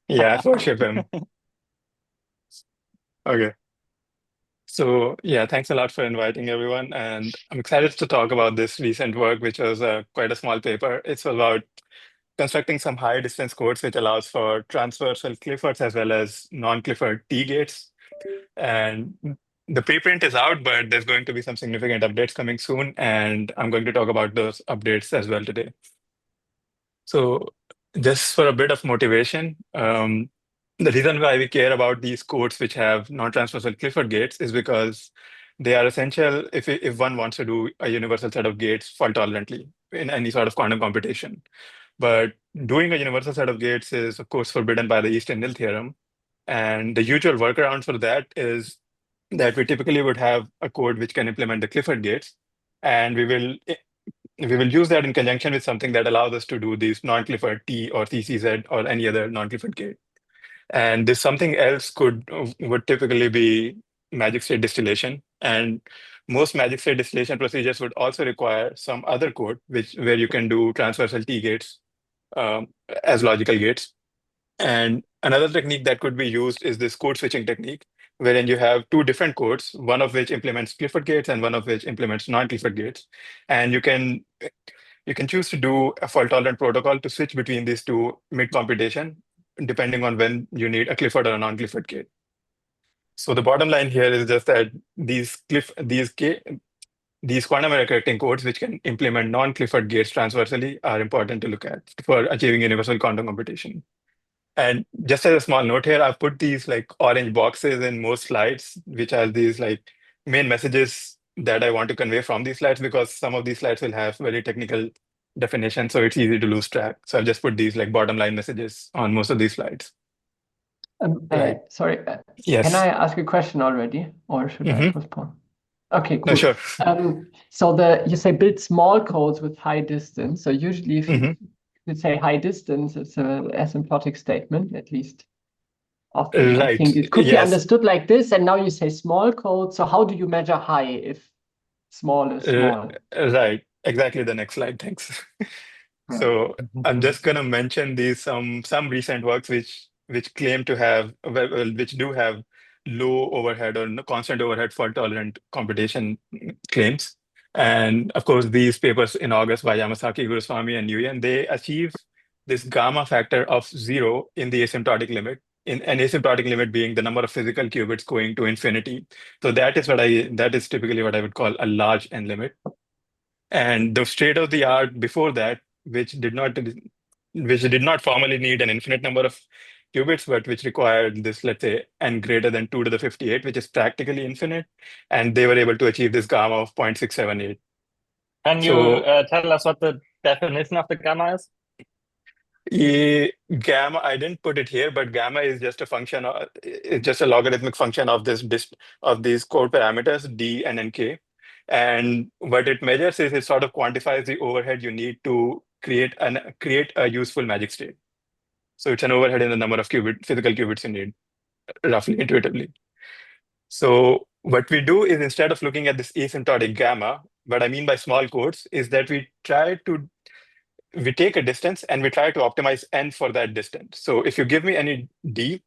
Yeah, for Shubham. Okay. So yeah, thanks a lot for inviting everyone. And I'm excited to talk about this recent work, which was quite a small paper. It's about constructing some high distance codes which allows for transversal Cliffords as well as non-Clifford T-gates. And the preprint is out, but there's going to be some significant updates coming soon. And I'm going to talk about those updates as well today. So, just for a bit of motivation, the reason why we care about these codes which have non-transversal Clifford gates is because they are essential if one wants to do a universal set of gates fault tolerantly in any sort of quantum computation. But doing a universal set of gates is, of course, forbidden by the Easton-Nil theorem. And the usual workaround for that is that we typically would have a code which can implement the Clifford gates, and we will use that in conjunction with something that allows us to do these non-Clifford T or TCZ or any other non-Clifford gate. And this something else would typically be magic state distillation. And most magic state distillation procedures would also require some other code, which where you can do transversal T gates um, as logical gates. And another technique that could be used is this code switching technique, wherein you have two different codes, one of which implements Clifford gates and one of which implements non-Clifford gates. And you can choose to do a fault-tolerant protocol to switch between these two mid-computation, depending on when you need a Clifford or a non-Clifford gate. So the bottom line here is just that these quantum error correcting codes, which can implement non-Clifford gates transversally, are important to look at for achieving universal quantum computation. And just as a small note here, I've put these like orange boxes in most slides, which has these like main messages that I want to convey from these slides because some of these slides will have very technical definitions, so it's easy to lose track. So I've just put these like bottom line messages on most of these slides. Right. Sorry, can I Yes. ask a question already, or should I Mm-hmm. postpone? Okay, No, cool. sure. So you say build small codes with high distance. So usually, if Mm-hmm. you say high distance, it's an asymptotic statement. At least often, I Right. think it could be Yes. understood like this. And now you say small code. So how do you measure high if small is Uh, small? right. Exactly the next slide. Thanks. Right. So I'm just gonna mention these some recent works which claim to have which do have low overhead or constant overhead fault tolerant computation claims. And of course, these papers in August by Yamasaki, Guruswamy, and Nguyen, they achieve this gamma factor of 0 in the asymptotic limit. In an asymptotic limit being the number of physical qubits going to infinity. So that is typically what I would call a large n limit. And the state of the art before that, which did not formally need an infinite number of qubits, but which required this, let's say, n greater than 2 to the 58, which is practically infinite. And they were able to achieve this gamma of 0.678. Can you So tell us what the definition of the gamma is? gamma, I didn't put it here, but gamma is just a function of, it's just a logarithmic function of of these code parameters, D and NK. And what it measures is it sort of quantifies the overhead you need to create a useful magic state. So it's an overhead in the number of physical qubits you need, roughly intuitively. So what we do is instead of looking at this asymptotic gamma, what I mean by small codes is that we take a distance and we try to optimize n for that distance. So if you give me any d,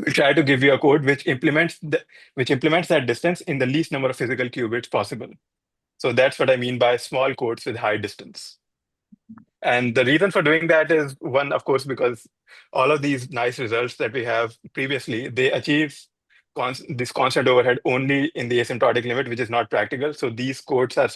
we try to give you a code which implements that distance in the least number of physical qubits possible. So that's what I mean by small codes with high distance. And the reason for doing that is one, of course, because all of these nice results that we have previously, they achieve this constant overhead only in the asymptotic limit, which is not practical. So these codes are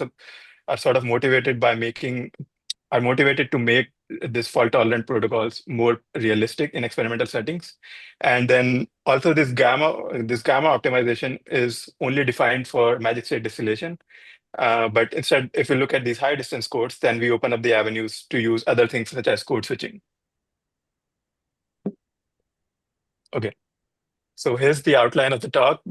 sort of motivated to make this fault tolerant protocols more realistic in experimental settings. And then also this gamma optimization is only defined for magic state distillation. But instead, if we look at these high distance codes, then we open up the avenues to use other things such as code switching. Okay, so here's the outline of the talk.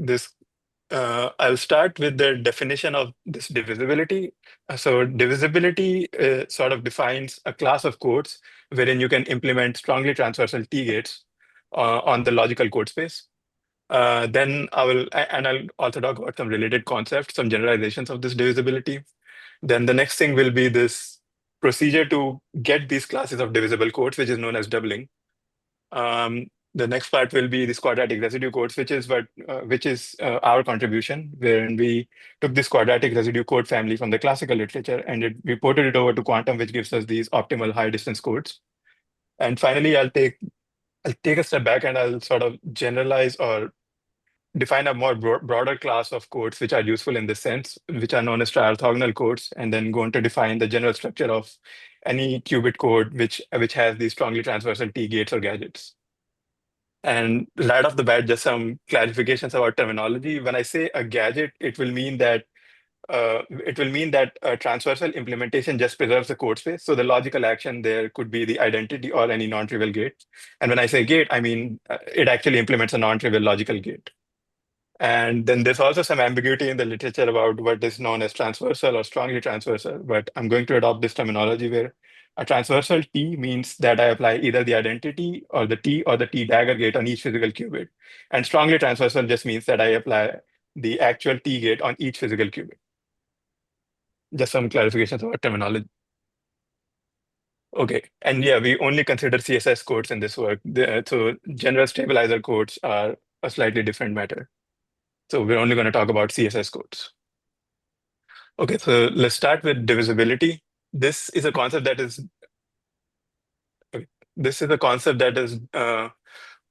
I'll start with the definition of this divisibility. So divisibility sort of defines a class of codes wherein you can implement strongly transversal T-gates on the logical code space. I'll also talk about some related concepts, some generalizations of this divisibility. Then the next thing will be this procedure to get these classes of divisible codes, which is known as doubling. The next part will be this quadratic residue codes, which is our contribution, wherein we took this quadratic residue code family from the classical literature and we ported it over to quantum, which gives us these optimal high distance codes. And finally, I'll take a step back and I'll sort of generalize or define a more broader class of codes which are useful in this sense, which are known as tri-orthogonal codes, and then going to define the general structure of any qubit code which has these strongly transversal T-gates or gadgets. And right off the bat, just some clarifications about terminology. When I say a gadget, it will mean that a transversal implementation just preserves the code space. So the logical action there could be the identity or any non-trivial gate. And when I say gate, I mean it actually implements a non-trivial logical gate. And then there's also some ambiguity in the literature about what is known as transversal or strongly transversal. But I'm going to adopt this terminology where a transversal T means that I apply either the identity or the T dagger gate on each physical qubit. And strongly transversal just means that I apply the actual T gate on each physical qubit. Just some clarifications about terminology. Okay, and yeah, we only consider CSS codes in this work. So general stabilizer codes are a slightly different matter. So we're only going to talk about CSS codes. Okay, so let's start with divisibility. This is a concept that is okay,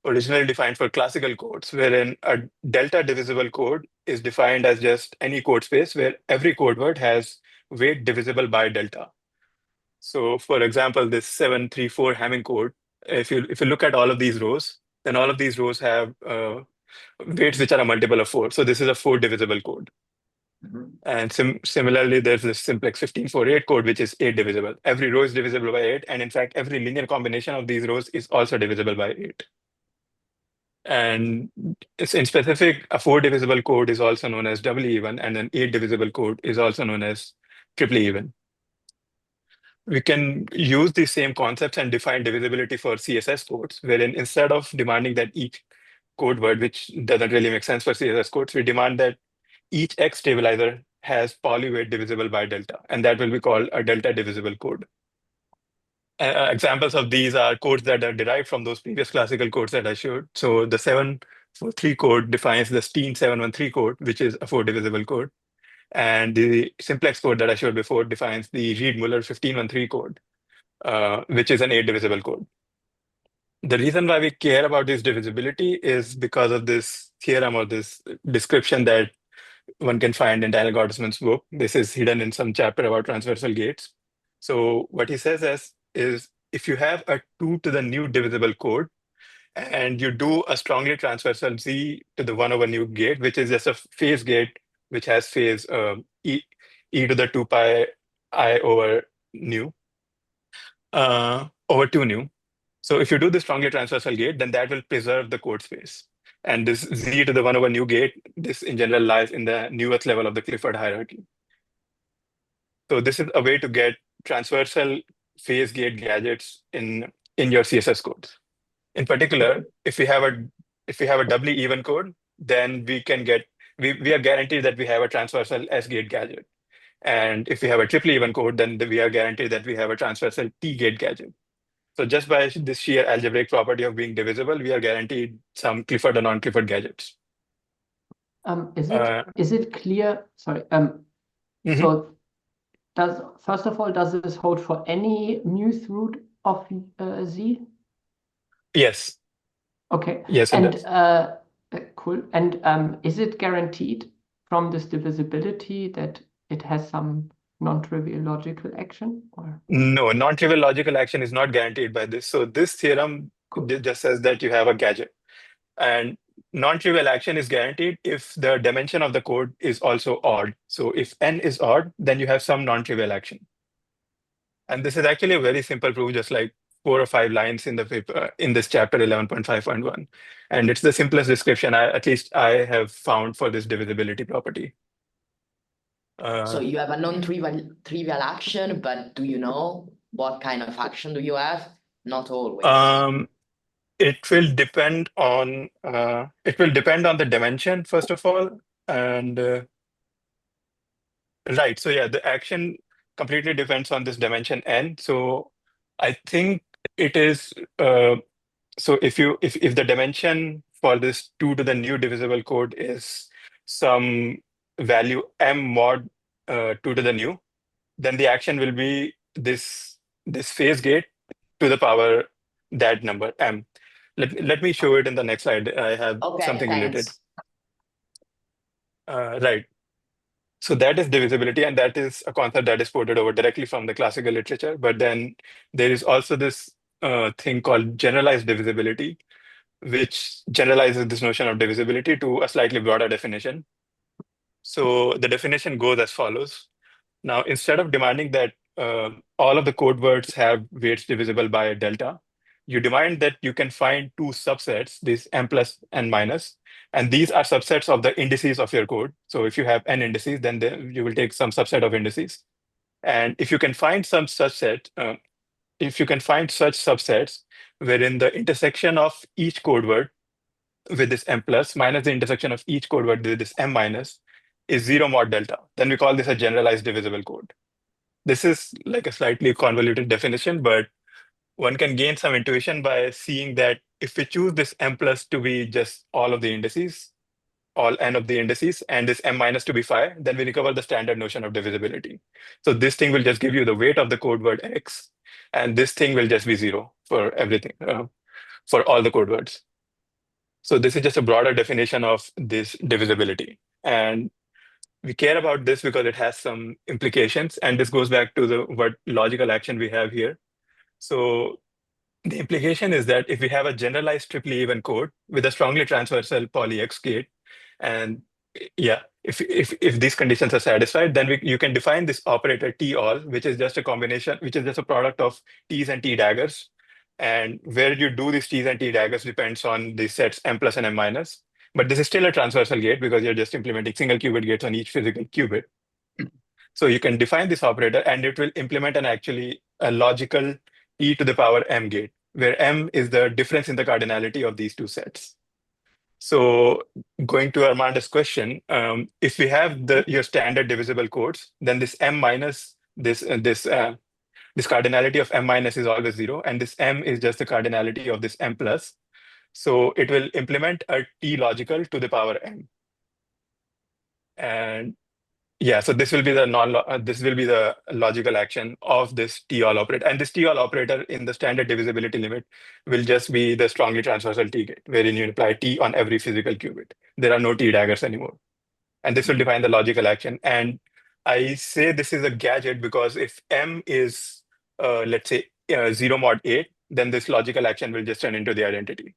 originally defined for classical codes, wherein a delta divisible code is defined as just any code space where every code word has weight divisible by delta. So, for example, this 734 Hamming code, if you look at all of these rows, then all of these rows have weights which are a multiple of 4. So this is a 4 divisible code. And similarly, there's this simplex 1548 code, which is 8 divisible. Every row is divisible by 8. And in fact, every linear combination of these rows is also divisible by 8. And it's in specific, a 4 divisible code is also known as doubly even, and an 8 divisible code is also known as triply even. We can use these same concepts and define divisibility for CSS codes, wherein instead of demanding that each code word, which doesn't really make sense for CSS codes, we demand that each X stabilizer has polyweight divisible by delta, and that will be called a delta divisible code. Examples of these are codes that are derived from those previous classical codes that I showed. So the 743 code defines the Steen 713 code, which is a 4 divisible code. And the simplex code that I showed before defines the Reed-Muller 1513 code, which is an 8 divisible code. The reason why we care about this divisibility is because of this theorem or this description that one can find in Daniel Gottesman's book. This is hidden in some chapter about transversal gates. So what he says is if you have a 2 to the new divisible code and you do a strongly transversal Z to the 1 over nu gate, which is just a phase gate, which has phase e to the 2 pi I over nu, over 2 nu. So if you do the strongly transversal gate, then that will preserve the code space. And this Z to the 1 over nu gate, this in general lies in the newest level of the Clifford hierarchy. So this is a way to get transversal phase gate gadgets in your CSS codes. In particular, if we have a doubly even code, then we are guaranteed that we have a transversal S gate gadget. And if we have a triply even code, then we are guaranteed that we have a transversal T gate gadget. So just by this sheer algebraic property of being divisible, we are guaranteed some Clifford or non-Clifford gadgets. Is it clear? Sorry. So first of all, does this hold for any muth root of Z? Yes. Okay. Yes, it does. Cool. And is it guaranteed from this divisibility that it has some non-trivial logical action? Or? No, non-trivial logical action is not guaranteed by this. So this theorem just says that you have a gadget. And non-trivial action is guaranteed if the dimension of the code is also odd. So if n is odd, then you have some non-trivial action. And this is actually a very simple proof, just like 4 or 5 lines in the paper in this chapter 11.5.1. And it's the simplest description at least I have found for this divisibility property. So you have a non-trivial action, but do you know what kind of action do you have? Not always. It will depend on the dimension, first of all. And right, so yeah, the action completely depends on this dimension n. So I think it is so if the dimension for this 2 to the new divisible code is some value m mod 2 to the new, then the action will be this phase gate to the power that number m. Let me show it in the next slide. I have Okay, something related. thanks. Right. So that is divisibility, and that is a concept that is ported over directly from the classical literature. But then there is also this thing called generalized divisibility, which generalizes this notion of divisibility to a slightly broader definition. So the definition goes as follows. Now, instead of demanding that all of the code words have weights divisible by delta, you demand that you can find two subsets, this m plus and minus, and these are subsets of the indices of your code. So if you have n indices, then you will take some subset of indices. And if you can find some subset, if you can find such subsets wherein the intersection of each code word with this m plus minus the intersection of each code word with this m minus is 0 mod delta, then we call this a generalized divisible code. This is like a slightly convoluted definition, but one can gain some intuition by seeing that if we choose this m plus to be just all of the indices, all n of the indices, and this m minus to be phi, then we recover the standard notion of divisibility. So this thing will just give you the weight of the code word x, and this thing will just be 0 for everything, for all the code words. So this is just a broader definition of this divisibility. And we care about this because it has some implications, and this goes back to what logical action we have here. So the implication is that if we have a generalized triply even code with a strongly transversal poly X gate, and yeah, if these conditions are satisfied, then you can define this operator T all, which is just a combination, which is just a product of T's and T daggers. And where you do these T's and T daggers depends on the sets m plus and m minus. But this is still a transversal gate because you're just implementing single qubit gates on each physical qubit. So you can define this operator and it will implement a logical e to the power m gate, where m is the difference in the cardinality of these two sets. So going to Armando's question, if we have your standard divisible codes, then this m minus, this cardinality of m minus is always 0, and this m is just the cardinality of this m plus. So it will implement a t logical to the power m. And yeah, so this will be the logical action of this T all operator. And this T all operator in the standard divisibility limit will just be the strongly transversal T gate, wherein you apply T on every physical qubit. There are no T daggers anymore. And this will define the logical action. And I say this is a gadget because if M is, let's say, 0 mod 8, then this logical action will just turn into the identity.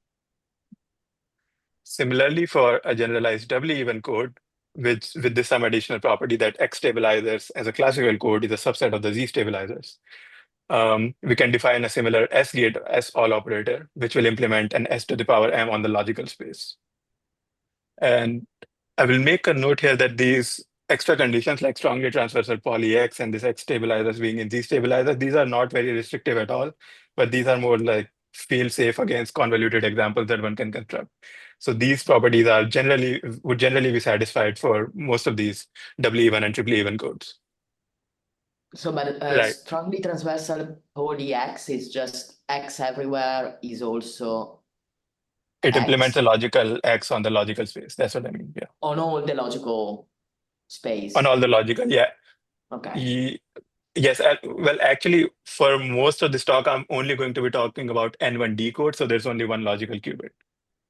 Similarly, for a generalized doubly even code, with this some additional property that X stabilizers as a classical code is a subset of the Z stabilizers, we can define a similar S gate, S all operator, which will implement an S to the power M on the logical space. And I will make a note here that these extra conditions like strongly transversal poly X and this X stabilizers being in Z stabilizers, these are not very restrictive at all, but these are more like feel safe against convoluted examples that one can construct. So these properties would generally be satisfied for most of these doubly even and triply even codes. So, but Right. strongly transversal poly X is just X everywhere is also It X? implements a logical X on the logical space. That's what I mean. Yeah. On all the logical space. On all the logical, yeah. Okay. Yes, well, actually, for most of this talk, I'm only going to be talking about N1D code, so there's only one logical qubit.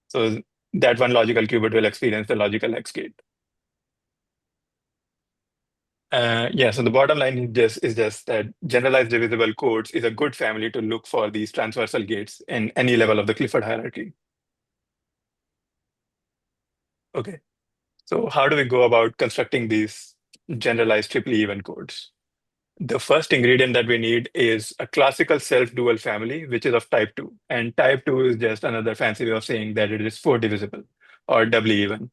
So that one logical qubit will experience the logical X gate. Yeah, so the bottom line is just that generalized divisible codes is a good family to look for these transversal gates in any level of the Clifford hierarchy. Okay, so how do we go about constructing these generalized triply even codes? The first ingredient that we need is a classical self-dual family, which is of type 2. And type 2 is just another fancy way of saying that it is 4 divisible or doubly even.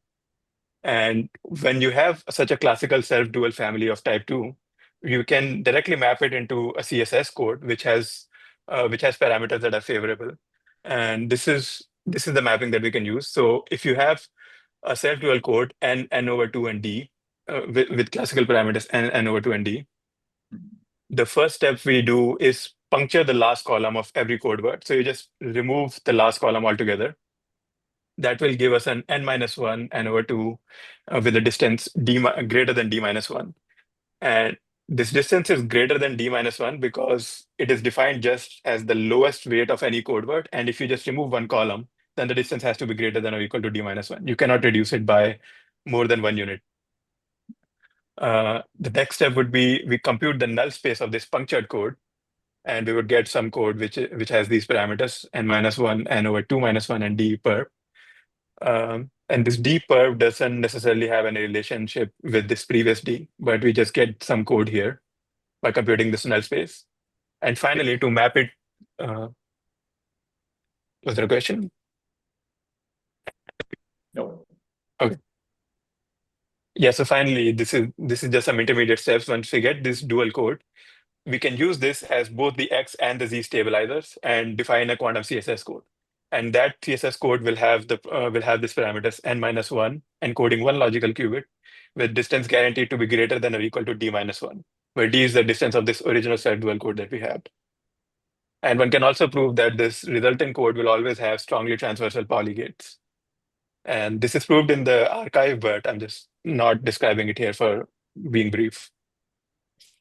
And when you have such a classical self-dual family of type 2, you can directly map it into a CSS code, which has parameters that are favorable. And this is the mapping that we can use. So if you have a self-dual code n over 2 and d with classical parameters n over 2 and d, the first step we do is puncture the last column of every code word. So you just remove the last column altogether. That will give us an n-1 n over 2 with a distance greater than d-1. And this distance is greater than d-1 because it is defined just as the lowest weight of any code word. And if you just remove one column, then the distance has to be greater than or equal to d-1. You cannot reduce it by more than 1 unit. The next step would be we compute the null space of this punctured code, and we would get some code which has these parameters n-1, n over 2 minus 1, and d perp. And this d perp doesn't necessarily have any relationship with this previous d, but we just get some code here by computing this null space. And finally, to map it, was there a question? No. Okay. Yeah, so finally, this is just some intermediate steps. Once we get this dual code, we can use this as both the X and the Z stabilizers and define a quantum CSS code. And that CSS code will have this parameters n-1 encoding one logical qubit with distance guaranteed to be greater than or equal to d-1, where d is the distance of this original self-dual code that we have. And one can also prove that this resultant code will always have strongly transversal polygates. And this is proved in the archive, but I'm just not describing it here for being brief.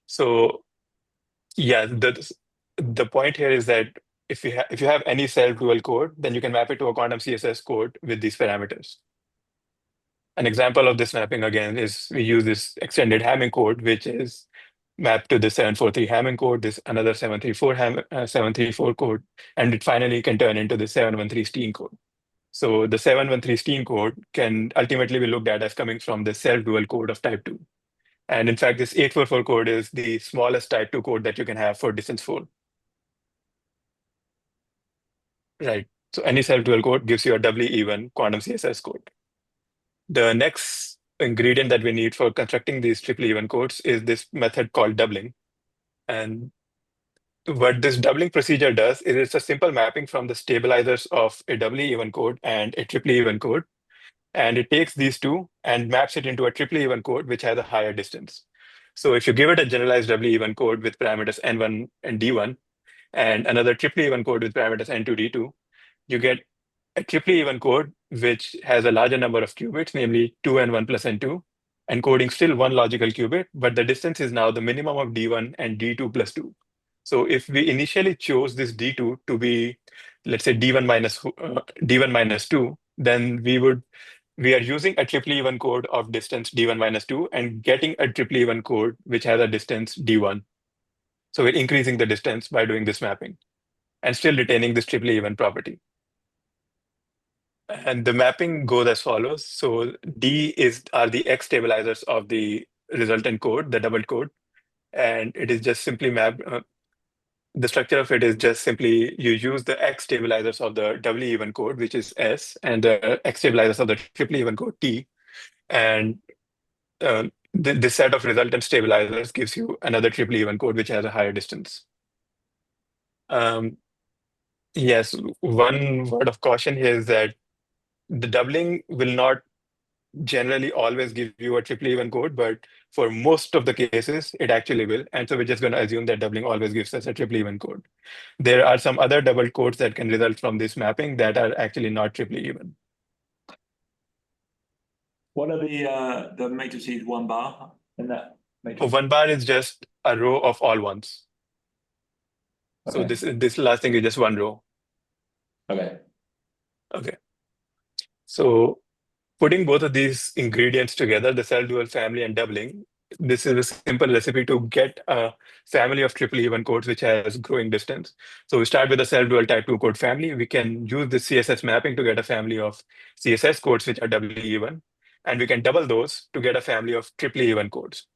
So yeah, the point here is that if you have any self-dual code, then you can map it to a quantum CSS code with these parameters. An example of this mapping again is we use this extended Hamming code, which is mapped to the 743 Hamming code, this another 734 code, and it finally can turn into the 713 Steen code. So the 713 Steen code can ultimately be looked at as coming from the self-dual code of type 2. And in fact, this 844 code is the smallest type 2 code that you can have for distance 4. Right. So any self-dual code gives you a doubly even quantum CSS code. The next ingredient that we need for constructing these triply even codes is this method called doubling. And what this doubling procedure does is it's a simple mapping from the stabilizers of a doubly even code and a triply even code. And it takes these two and maps it into a triply even code, which has a higher distance. So if you give it a generalized doubly even code with parameters n1 and d1, and another triply even code with parameters n2, d2, you get a triply even code which has a larger number of qubits, namely 2n1 plus n2, encoding still one logical qubit, but the distance is now the minimum of d1 and d2 plus 2. So if we initially chose this d2 to be, let's say, d1 minus 2, then we are using a triply even code of distance d1 minus 2 and getting a triply even code which has a distance d1. So we're increasing the distance by doing this mapping and still retaining this triply even property. And the mapping goes as follows. So D are the X stabilizers of the resultant code, the doubled code. And it is just simply mapped. The structure of it is just simply you use the X stabilizers of the doubly even code, which is S, and the X stabilizers of the triply even code, T. And this set of resultant stabilizers gives you another triply even code, which has a higher distance. Yes, one word of caution here is that the doubling will not generally always give you a triply even code, but for most of the cases, it actually will. And so we're just going to assume that doubling always gives us a triply even code. There are some other double codes that can result from this mapping that are actually not triply even. What are the matrices 1 bar in that matrix? 1 bar is just a row of all ones. So Okay. this last thing is just one row. Okay. Okay. So putting both of these ingredients together, the self-dual family and doubling, this is a simple recipe to get a family of triple even codes which has growing distance. So we start with a self-dual type 2 code family. We can use the CSS mapping to get a family of CSS codes which are doubly even. And we can double those to get a family of triply even codes.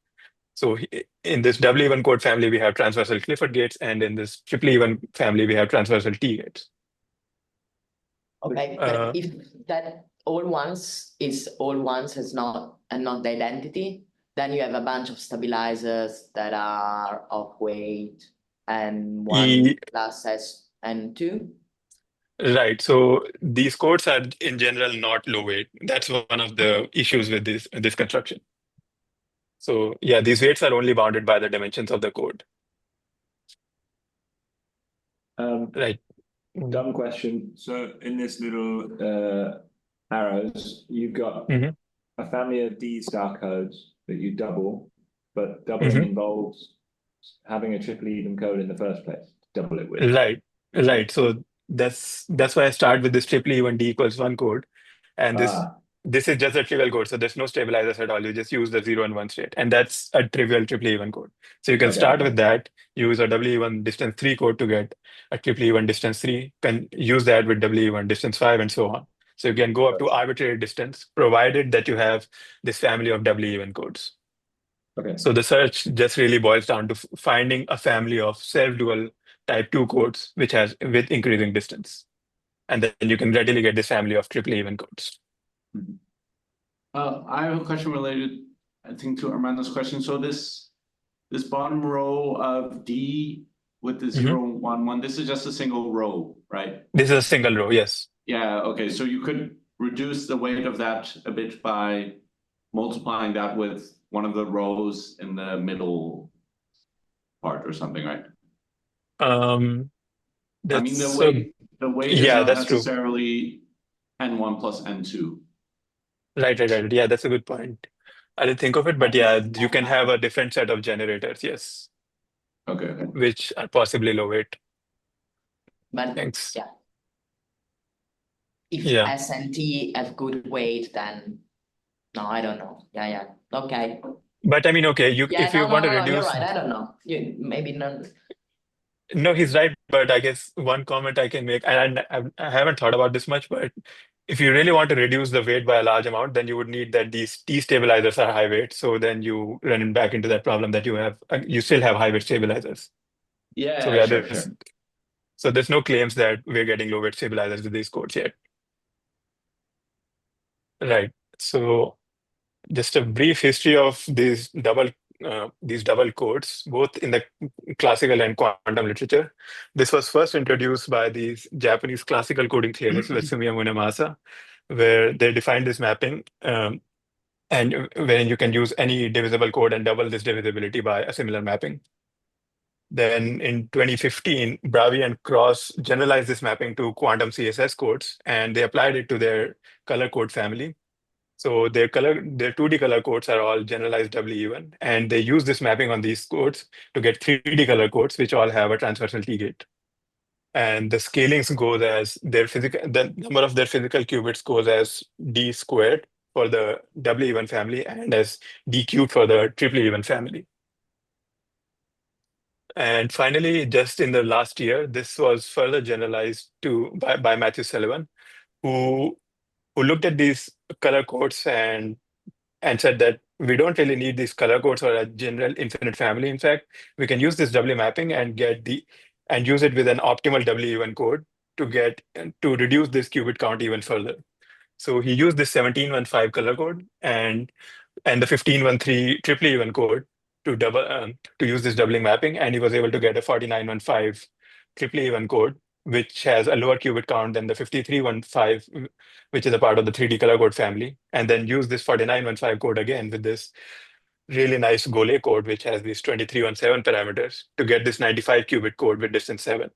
So in this doubly even code family, we have transversal Clifford gates, and in this triply even family, we have transversal T-gates. Okay, but if that all ones is not the identity, then you have a bunch of stabilizers that are of weight and 1 plus S and 2. Right. So these codes are in general not low weight. That's one of the issues with this construction. So yeah, these weights are only bounded by the dimensions of the code. Right. Dumb question. So in this little arrows, you've got Mhm. a family of D star codes that you double, but doubling involves having a triple even code in the first place to double it with. Right. Right. So that's why I start with this triply even D equals 1 code. And Ah, this is just a trivial code. So there's no stabilizers at all. You just use the 0 and 1 state. And that's a trivial triply even code. So you can okay. start with that, use a W1 distance 3 code to get a triply even distance 3, can use that with W1 distance 5 and so on. So you can go up to arbitrary distance, provided that you have this family of W even codes. Okay. So the search just really boils down to finding a family of self-dual type 2 codes which has with increasing distance. And then you can readily get this family of triple even codes. I have a question related, I think, to Armando's question. So this bottom row of D with the 0, 1, 1, this is just a single row, right? This is a single row, yes. Yeah, okay. So you could reduce the weight of that a bit by multiplying that with one of the rows in the middle part or something, right? I mean, That's the weight is yeah, not that's true. necessarily n1 plus n2. Right. Yeah, that's a good point. I didn't think of it, but yeah, you can have a different set of generators, yes, Okay. which are possibly low weight. But Thanks. yeah, if Yeah. S and T have good weight, then no, I don't know. Yeah. Okay. But I mean, okay, Yeah, if you want to you're reduce, right. I don't know. Maybe not. no, he's right. But I guess one comment I can make, and I haven't thought about this much, but if you really want to reduce the weight by a large amount, then you would need that these T stabilizers are high weight. So then you run back into that problem that you have, you still have high weight stabilizers. Yeah, So yeah, sure. so there's no claims that we're getting low weight stabilizers with these codes yet. Right. So just a brief history of these double codes, both in the classical and quantum literature. This was first introduced by these Japanese classical coding theorists, Sumiya Munemasa, where they defined this mapping, and wherein you can use any divisible code and double this divisibility by a similar mapping. Then in 2015, Bravi and Cross generalized this mapping to quantum CSS codes, and they applied it to their color code family. So their 2D color codes are all generalized doubly even, and they use this mapping on these codes to get 3D color codes, which all have a transversal T-gate. And the scalings goes as the number of their physical qubits goes as D squared for the doubly even family and as D cubed for the triply even family. And finally, just in the last year, this was further generalized by Matthew Sullivan, who looked at these color codes and said that we don't really need these color codes for a general infinite family. In fact, we can use this doubly mapping and use it with an optimal doubly even code to reduce this qubit count even further. So he used this 1715 color code and the 1513 triply even code to use this doubling mapping, and he was able to get a 4915 triply even code, which has a lower qubit count than the 5315, which is a part of the 3D color code family, and then use this 4915 code again with this really nice Gole code, which has these 2317 parameters to get this 95 qubit code with distance 7.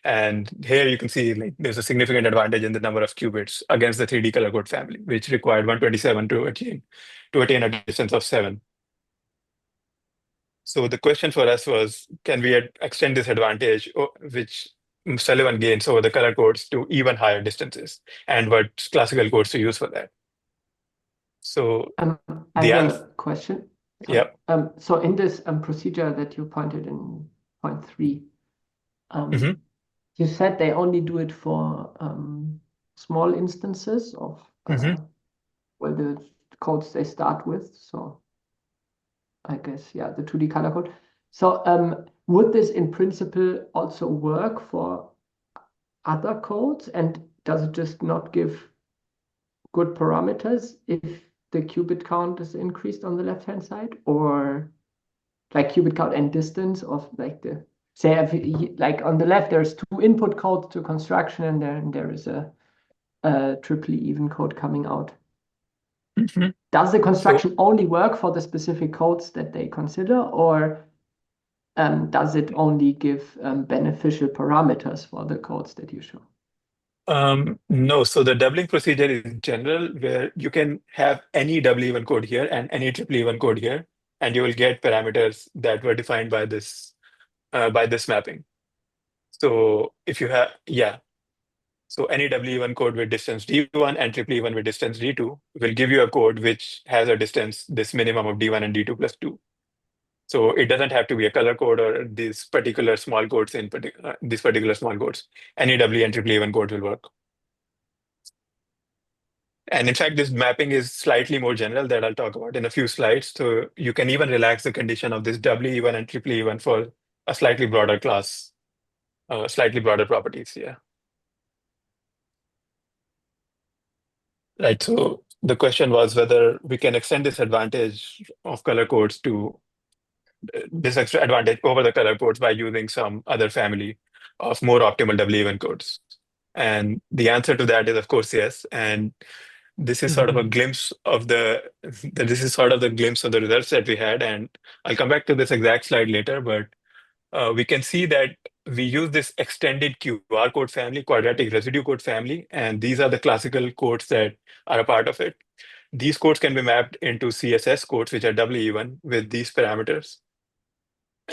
And here you can see there's a significant advantage in the number of qubits against the 3D color code family, which required 127 to attain a distance of 7. So the question for us was, can we extend this advantage, which Sullivan gains over the color codes, to even higher distances? And what classical codes to use for that? So I have a question. Yeah. So in this procedure that you pointed in point 3, you said they only do it for small instances of well, the codes they start with. So I guess, yeah, the 2D color code. So would this in principle also work for other codes? And does it just not give good parameters if the qubit count is increased on the left-hand side? Or like qubit count and distance of like the, say, like on the left, there's 2 input codes to construction, and then there is a triply even code coming out. Does the construction only work for the specific codes that they consider, or does it only give beneficial parameters for the codes that you show? No, so the doubling procedure is general, where you can have any double even code here and any triple even code here, and you will get parameters that were defined by this mapping. So if you have, so any double even code with distance d1 and triple even with distance d2 will give you a code which has a distance, this minimum of d1 and d2 plus 2. So it doesn't have to be a color code or these particular small codes in particular, these particular small codes. Any double and triple even code will work. And in fact, this mapping is slightly more general that I'll talk about in a few slides. So you can even relax the condition of this doubly even and triply even for a slightly broader class, slightly broader properties. Yeah. Right. So the question was whether we can extend this advantage of color codes to this extra advantage over the color codes by using some other family of more optimal doubly even codes. And the answer to that is, of course, yes. And this is sort of a glimpse of the glimpse of the results that we had. And I'll come back to this exact slide later, but we can see that we use this extended QR code family, quadratic residue code family, and these are the classical codes that are a part of it. These codes can be mapped into CSS codes, which are doubly even with these parameters.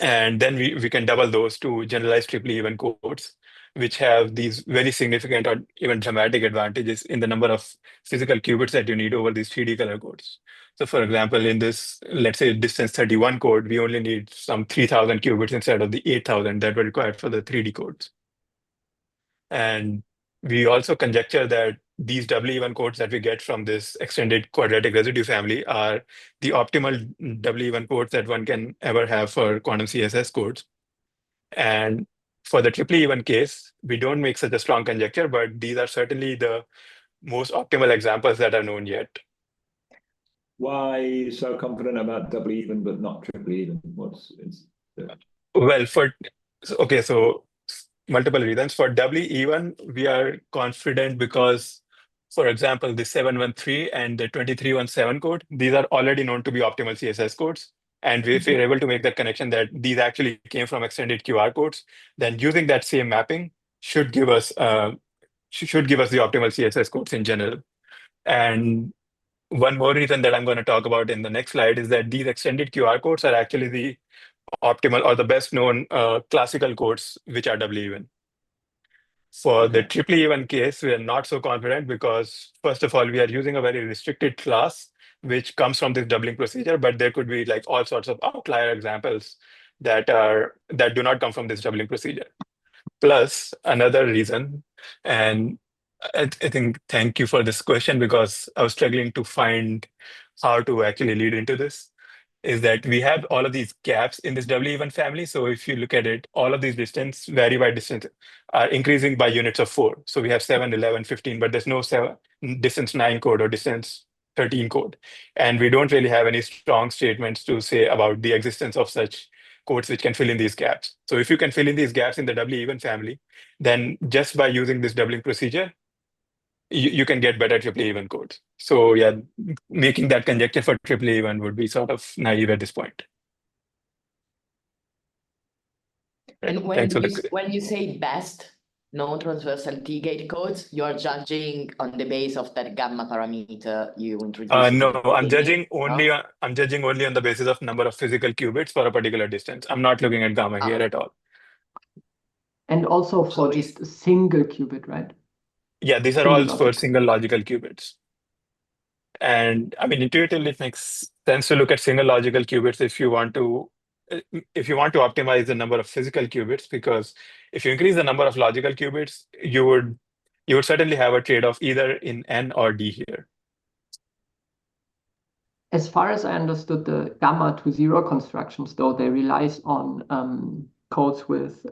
And then we can double those to generalized triply even codes, which have these very significant or even dramatic advantages in the number of physical qubits that you need over these 3D color codes. So for example, in this, let's say distance 31 code, we only need some 3000 qubits instead of the 8000 that were required for the 3D codes. And we also conjecture that these doubly even codes that we get from this extended quadratic residue family are the optimal doubly even codes that one can ever have for quantum CSS codes. And for the triply even case, we don't make such a strong conjecture, but these are certainly the most optimal examples that are known yet. Why are you so confident about double even but not triple even? Well, so multiple reasons. For doubly even, we are confident because, for example, the 713 and the 2317 code, these are already known to be optimal CSS codes. And if we're able to make that connection that these actually came from extended QR codes, then using that same mapping should give us the optimal CSS codes in general. And one more reason that I'm going to talk about in the next slide is that these extended QR codes are actually the optimal or the best known classical codes which are doubly even. For the triply even case, we are not so confident because, first of all, we are using a very restricted class which comes from this doubling procedure, but there could be like all sorts of outlier examples that do not come from this doubling procedure. Plus, another reason, and I think thank you for this question because I was struggling to find how to actually lead into this, is that we have all of these gaps in this doubly even family. So if you look at it, all of these distance vary by distance are increasing by units of 4. So we have 7, 11, 15, but there's no distance 9 code or distance 13 code. And we don't really have any strong statements to say about the existence of such codes which can fill in these gaps. So if you can fill in these gaps in the doubly even family, then just by using this doubling procedure, you can get better triply even codes. So yeah, making that conjecture for triply even would be sort of naive at this point. And Thanks for when you say best non-transversal T-gate codes, you are judging on the base of that gamma parameter you introduced. No, I'm judging only on the basis of number of physical qubits for a particular distance. I'm not looking at gamma here at all. And also for just a single qubit, right? Yeah, these are all for single logical qubits. And I mean, intuitively, it makes sense to look at single logical qubits if you want to optimize the number of physical qubits, because if you increase the number of logical qubits, you would certainly have a trade-off either in N or D here. As far as I understood, the gamma to 0 constructions, though, they relies on codes with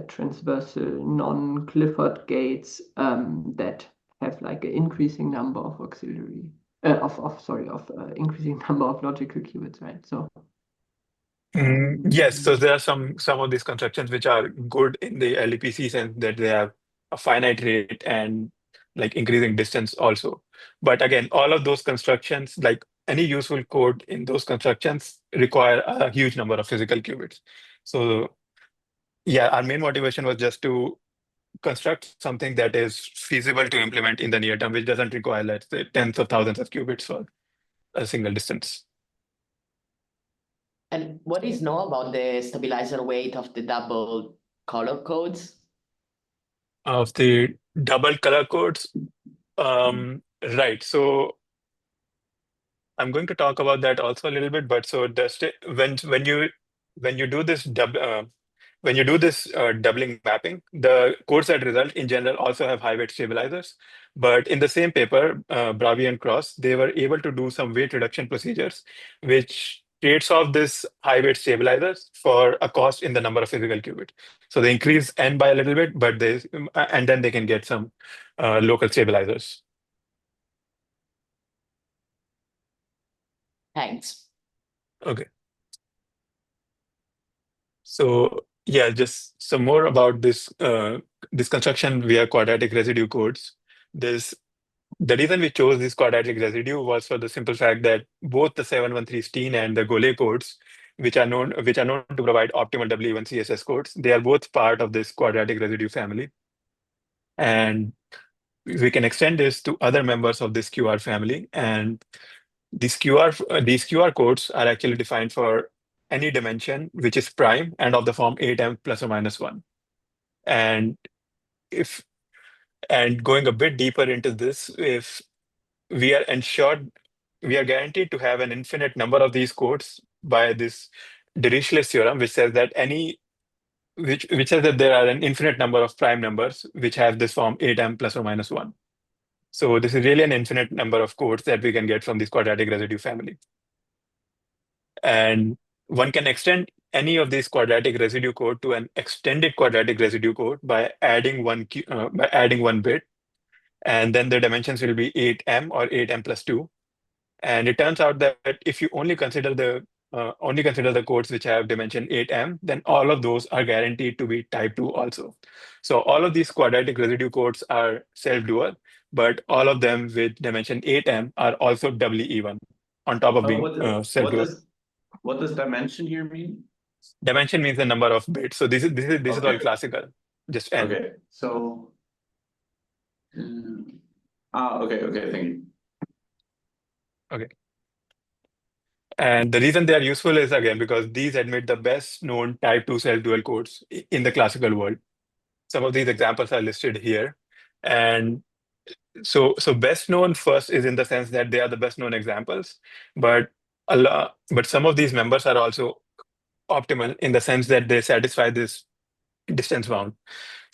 transversal non-Clifford gates that have like an increasing number of auxiliary increasing number of logical qubits, right? So yes, so there are some of these constructions which are good in the LEPC sense that they have a finite rate and like increasing distance also. But again, all of those constructions, like any useful code in those constructions, require a huge number of physical qubits. So yeah, our main motivation was just to construct something that is feasible to implement in the near term, which doesn't require, let's say, tens of thousands of qubits for a single distance. And what is known about the stabilizer weight of the double color codes? Of the double color codes, right. So I'm going to talk about that also a little bit, but so when you do this doubling mapping, the codes that result in general also have high weight stabilizers. But in the same paper, Bravi and Cross, they were able to do some weight reduction procedures, which trades off this high weight stabilizers for a cost in the number of physical qubits. So they increase n by a little bit, but and then they can get some local stabilizers. Thanks. Okay. So yeah, just some more about this construction via quadratic residue codes. The reason we chose this quadratic residue was for the simple fact that both the 713 and the Golay codes, which are known to provide optimal W1 CSS codes, they are both part of this quadratic residue family. And we can extend this to other members of this QR family. And these QR codes are actually defined for any dimension which is prime and of the form 8m plus or minus 1. And if and going a bit deeper into this, if we are ensured we are guaranteed to have an infinite number of these codes by this Dirichlet's theorem, which says that there are an infinite number of prime numbers which have this form 8m plus or minus 1. So this is really an infinite number of codes that we can get from this quadratic residue family. And one can extend any of these quadratic residue code to an extended quadratic residue code by adding one bit, and then the dimensions will be 8m or 8m plus 2. And it turns out that if you only consider the codes which have dimension 8m, then all of those are guaranteed to be type 2 also. So all of these quadratic residue codes are self-dual, but all of them with dimension 8m are also doubly even on top of being self-dual. What does dimension here mean? Dimension means the number of bits. So this is all classical, just n. Okay, so okay, thank you. Okay. And the reason they are useful is again because these admit the best known type 2 self-dual codes in the classical world. Some of these examples are listed here. And so best known first is in the sense that they are the best known examples, but some of these members are also optimal in the sense that they satisfy this distance bound.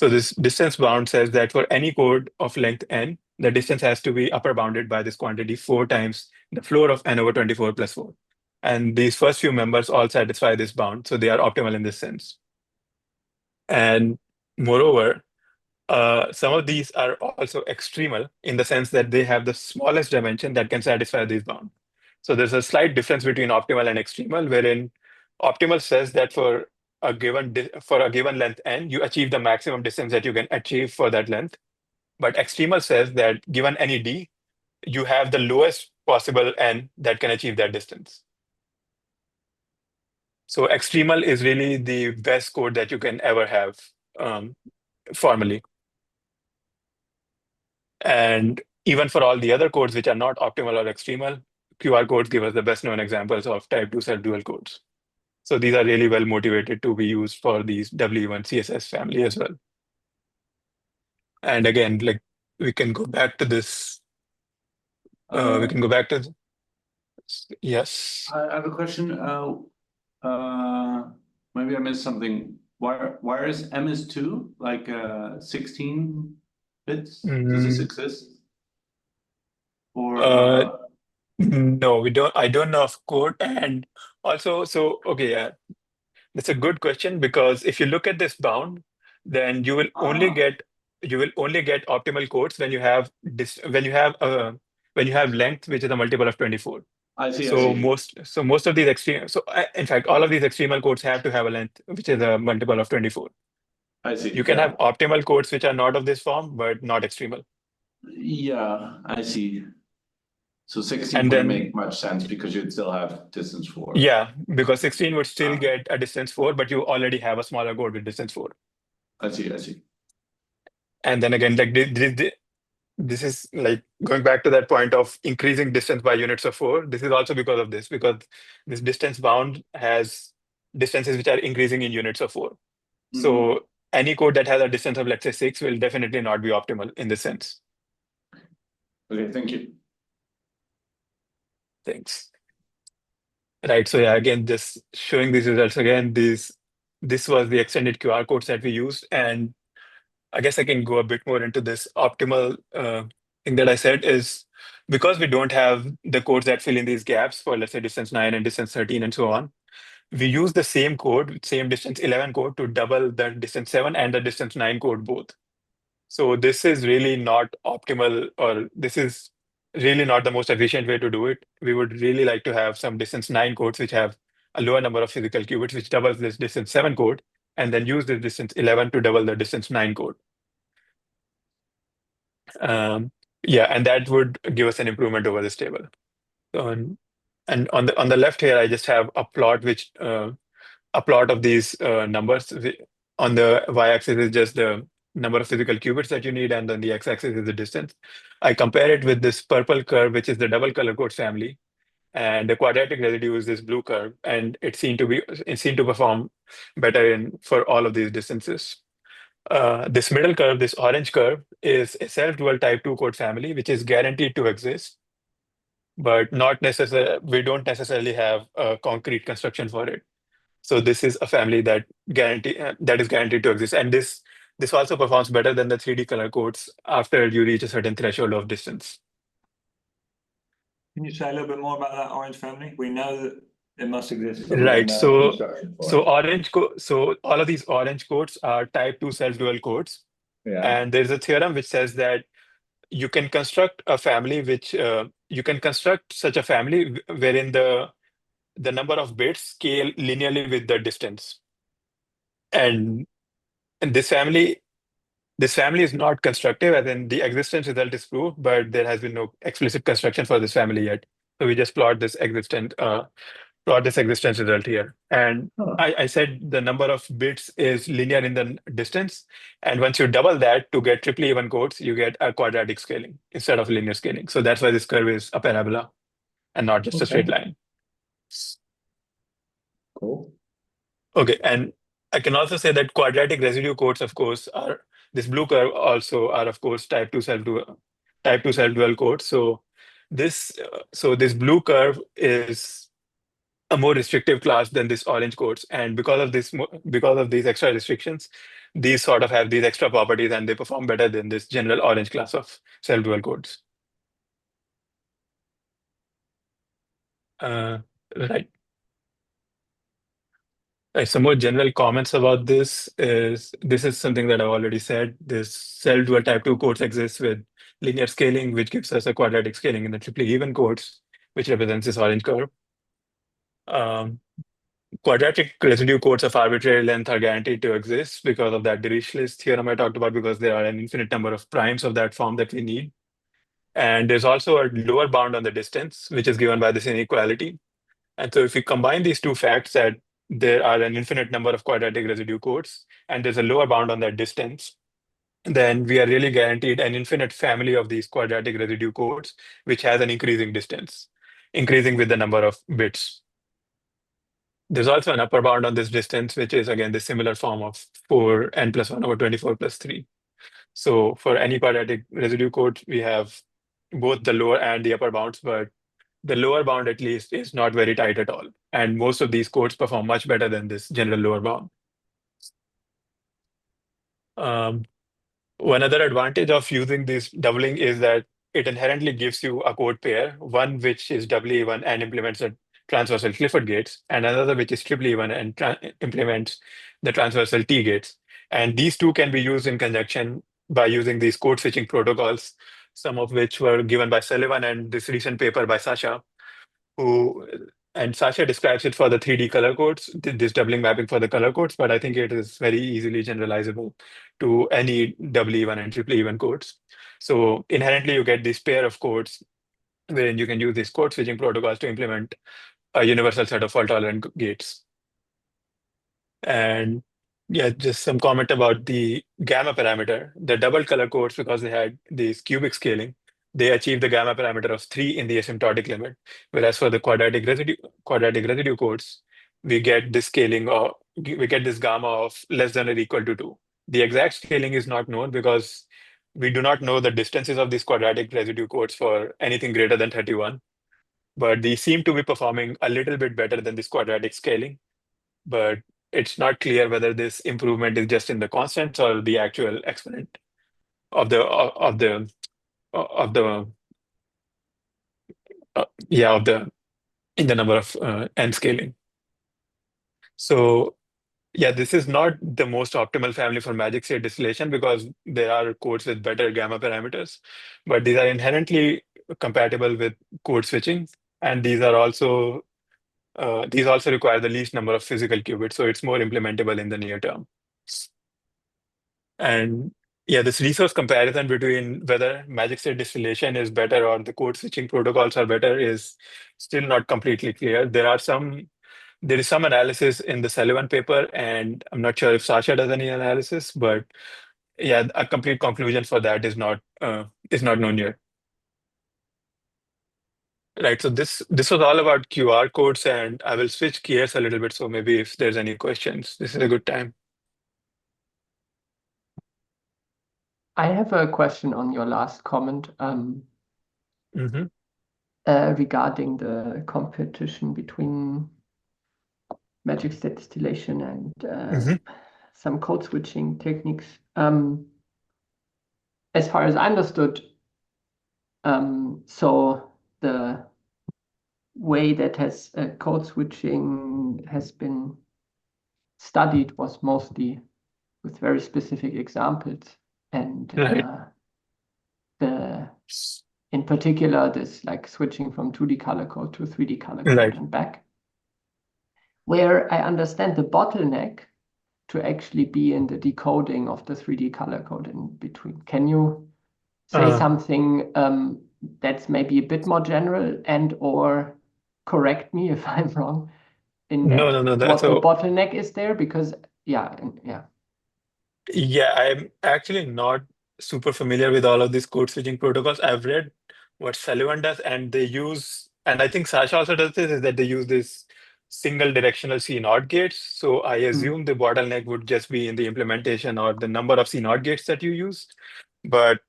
So this distance bound says that for any code of length n, the distance has to be upper bounded by this quantity 4 times the floor of n over 24 plus 4. And these first few members all satisfy this bound, so they are optimal in this sense. And moreover, some of these are also extremal in the sense that they have the smallest dimension that can satisfy this bound. So there's a slight difference between optimal and extremal, wherein optimal says that for a given length n, you achieve the maximum distance that you can achieve for that length. But extremal says that given any d, you have the lowest possible n that can achieve that distance. So extremal is really the best code that you can ever have formally. And even for all the other codes which are not optimal or extremal, QR codes give us the best known examples of type 2 self-dual codes. So these are really well motivated to be used for these W1 CSS family as well. And again, like we can go back to this. We can go back to, yes. I have a question. Maybe I missed something. Why is MS2 like 16 bits? Does this exist? Or No, we don't. I don't know of code. And also, okay, yeah, that's a good question because if you look at this bound, then you will only get optimal codes when you have length which is a multiple of 24. I see. So most of these extreme. So in fact, all of these extremal codes have to have a length which is a multiple of 24. I see. You can have optimal codes which are not of this form, but not extremal. Yeah, I see. So 16 And wouldn't then, make much sense because you'd still have distance 4. yeah, because 16 would still Ah. get a distance 4, but you already have a smaller code with distance 4. I see. And then again, like this is like going back to that point of increasing distance by units of 4. This is also because of this, because this distance bound has distances which are increasing in units of 4. Mm-hmm. So any code that has a distance of, let's say, 6 will definitely not be optimal in this sense. Okay, thank you. Thanks. Right. So yeah, again, just showing these results again, this was the extended QR codes that we used. And I guess I can go a bit more into this optimal thing that I said is because we don't have the codes that fill in these gaps for, let's say, distance 9 and distance 13 and so on, we use the same code, same distance 11 code to double the distance 7 and the distance 9 code both. So this is really not optimal, or this is really not the most efficient way to do it. We would really like to have some distance 9 codes which have a lower number of physical qubits, which doubles this distance 7 code, and then use this distance 11 to double the distance 9 code. Yeah, and that would give us an improvement over this table. So, and on the left here, I just have a plot which a plot of these numbers. On the y-axis is just the number of physical qubits that you need, and then the x-axis is the distance. I compare it with this purple curve, which is the double color code family, and the quadratic residue is this blue curve, and it seemed to perform better for all of these distances. This middle curve, this orange curve, is a self-dual type 2 code family, which is guaranteed to exist, but not necessarily. We don't necessarily have a concrete construction for it. So this is a family that is guaranteed to exist, and this also performs better than the 3D color codes after you reach a certain threshold of distance. Can you say a little bit more about that orange family? We know that it must exist. Right. So all of these orange codes are type 2 self-dual codes. Yeah. And there's a theorem which says that you can construct a family you can construct such a family wherein the number of bits scale linearly with the distance. And this family is not constructive, as in the existence result is proved, but there has been no explicit construction for this family yet. So we just plot this existence result here. And I said the number of bits is linear in the distance. And once you double that to get triply even codes, you get a quadratic scaling instead of linear scaling. So that's why this curve is a parabola and not just a straight line. Cool. Okay, and I can also say that quadratic residue codes, of course, are this blue curve also are, of course, type 2 self-dual codes. So this blue curve is a more restrictive class than this orange codes, and because of these extra restrictions, these sort of have these extra properties, and they perform better than this general orange class of self-dual codes. Right. Some more general comments about this is something that I've already said. This self-dual type 2 codes exists with linear scaling, which gives us a quadratic scaling in the triply even codes, which represents this orange curve. Quadratic residue codes of arbitrary length are guaranteed to exist because of that Dirichlet's theorem I talked about, because there are an infinite number of primes of that form that we need. And there's also a lower bound on the distance, which is given by this inequality. And so if we combine these two facts, that there are an infinite number of quadratic residue codes, and there's a lower bound on that distance, then we are really guaranteed an infinite family of these quadratic residue codes, which has an increasing distance, increasing with the number of bits. There's also an upper bound on this distance, which is again the similar form of 4n plus 1 over 24 plus 3. So for any quadratic residue code, we have both the lower and the upper bounds, but the lower bound at least is not very tight at all. And most of these codes perform much better than this general lower bound. One other advantage of using this doubling is that it inherently gives you a code pair, one which is doubly even and implements the transversal Clifford gates, and another which is triply even and implements the transversal T-gates. And these two can be used in conjunction by using these code switching protocols, some of which were given by Sullivan and this recent paper by Sasha, and Sasha describes it for the 3D color codes, this doubling mapping for the color codes, but I think it is very easily generalizable to any doubly even and triply even codes. So inherently, you get this pair of codes wherein you can use these code switching protocols to implement a universal set of fault-tolerant gates. And yeah, just some comment about the gamma parameter. The double color codes, because they had this cubic scaling, they achieved the gamma parameter of 3 in the asymptotic limit. Whereas for the quadratic residue codes, we get this scaling, or we get this gamma of less than or equal to 2. The exact scaling is not known because we do not know the distances of these quadratic residue codes for anything greater than 31. But these seem to be performing a little bit better than this quadratic scaling. But it's not clear whether this improvement is just in the constants or the actual exponent of the in the number of n scaling. So yeah, this is not the most optimal family for magic state distillation because there are codes with better gamma parameters, but these are inherently compatible with code switching, and these also require the least number of physical qubits, so it's more implementable in the near term. And yeah, this resource comparison between whether magic state distillation is better or the code switching protocols are better is still not completely clear. There is some analysis in the Sullivan paper, and I'm not sure if Sasha does any analysis, but yeah, a complete conclusion for that is not known yet. Right, so this was all about QR codes, and I will switch gears a little bit. So maybe if there's any questions, this is a good time. I have a question on your last comment Mhm. regarding the competition between magic state distillation and Mhm. some code switching techniques. As far as I understood, so the way that code switching has been studied was mostly with very specific examples, and Right. in particular this like switching from 2D color code to 3D color code Right. and back, where I understand the bottleneck to actually be in the decoding of the 3D color code in between. Can you say something that's maybe a bit more general and or correct me if I'm wrong in that No. what the So bottleneck is there? Because yeah. yeah, I'm actually not super familiar with all of these code switching protocols. I've read what Sullivan does, and and I think Sasha also does this, is that they use this single directional C0 gates. So I assume the bottleneck would just be in the implementation or the number of C0 gates that you use. But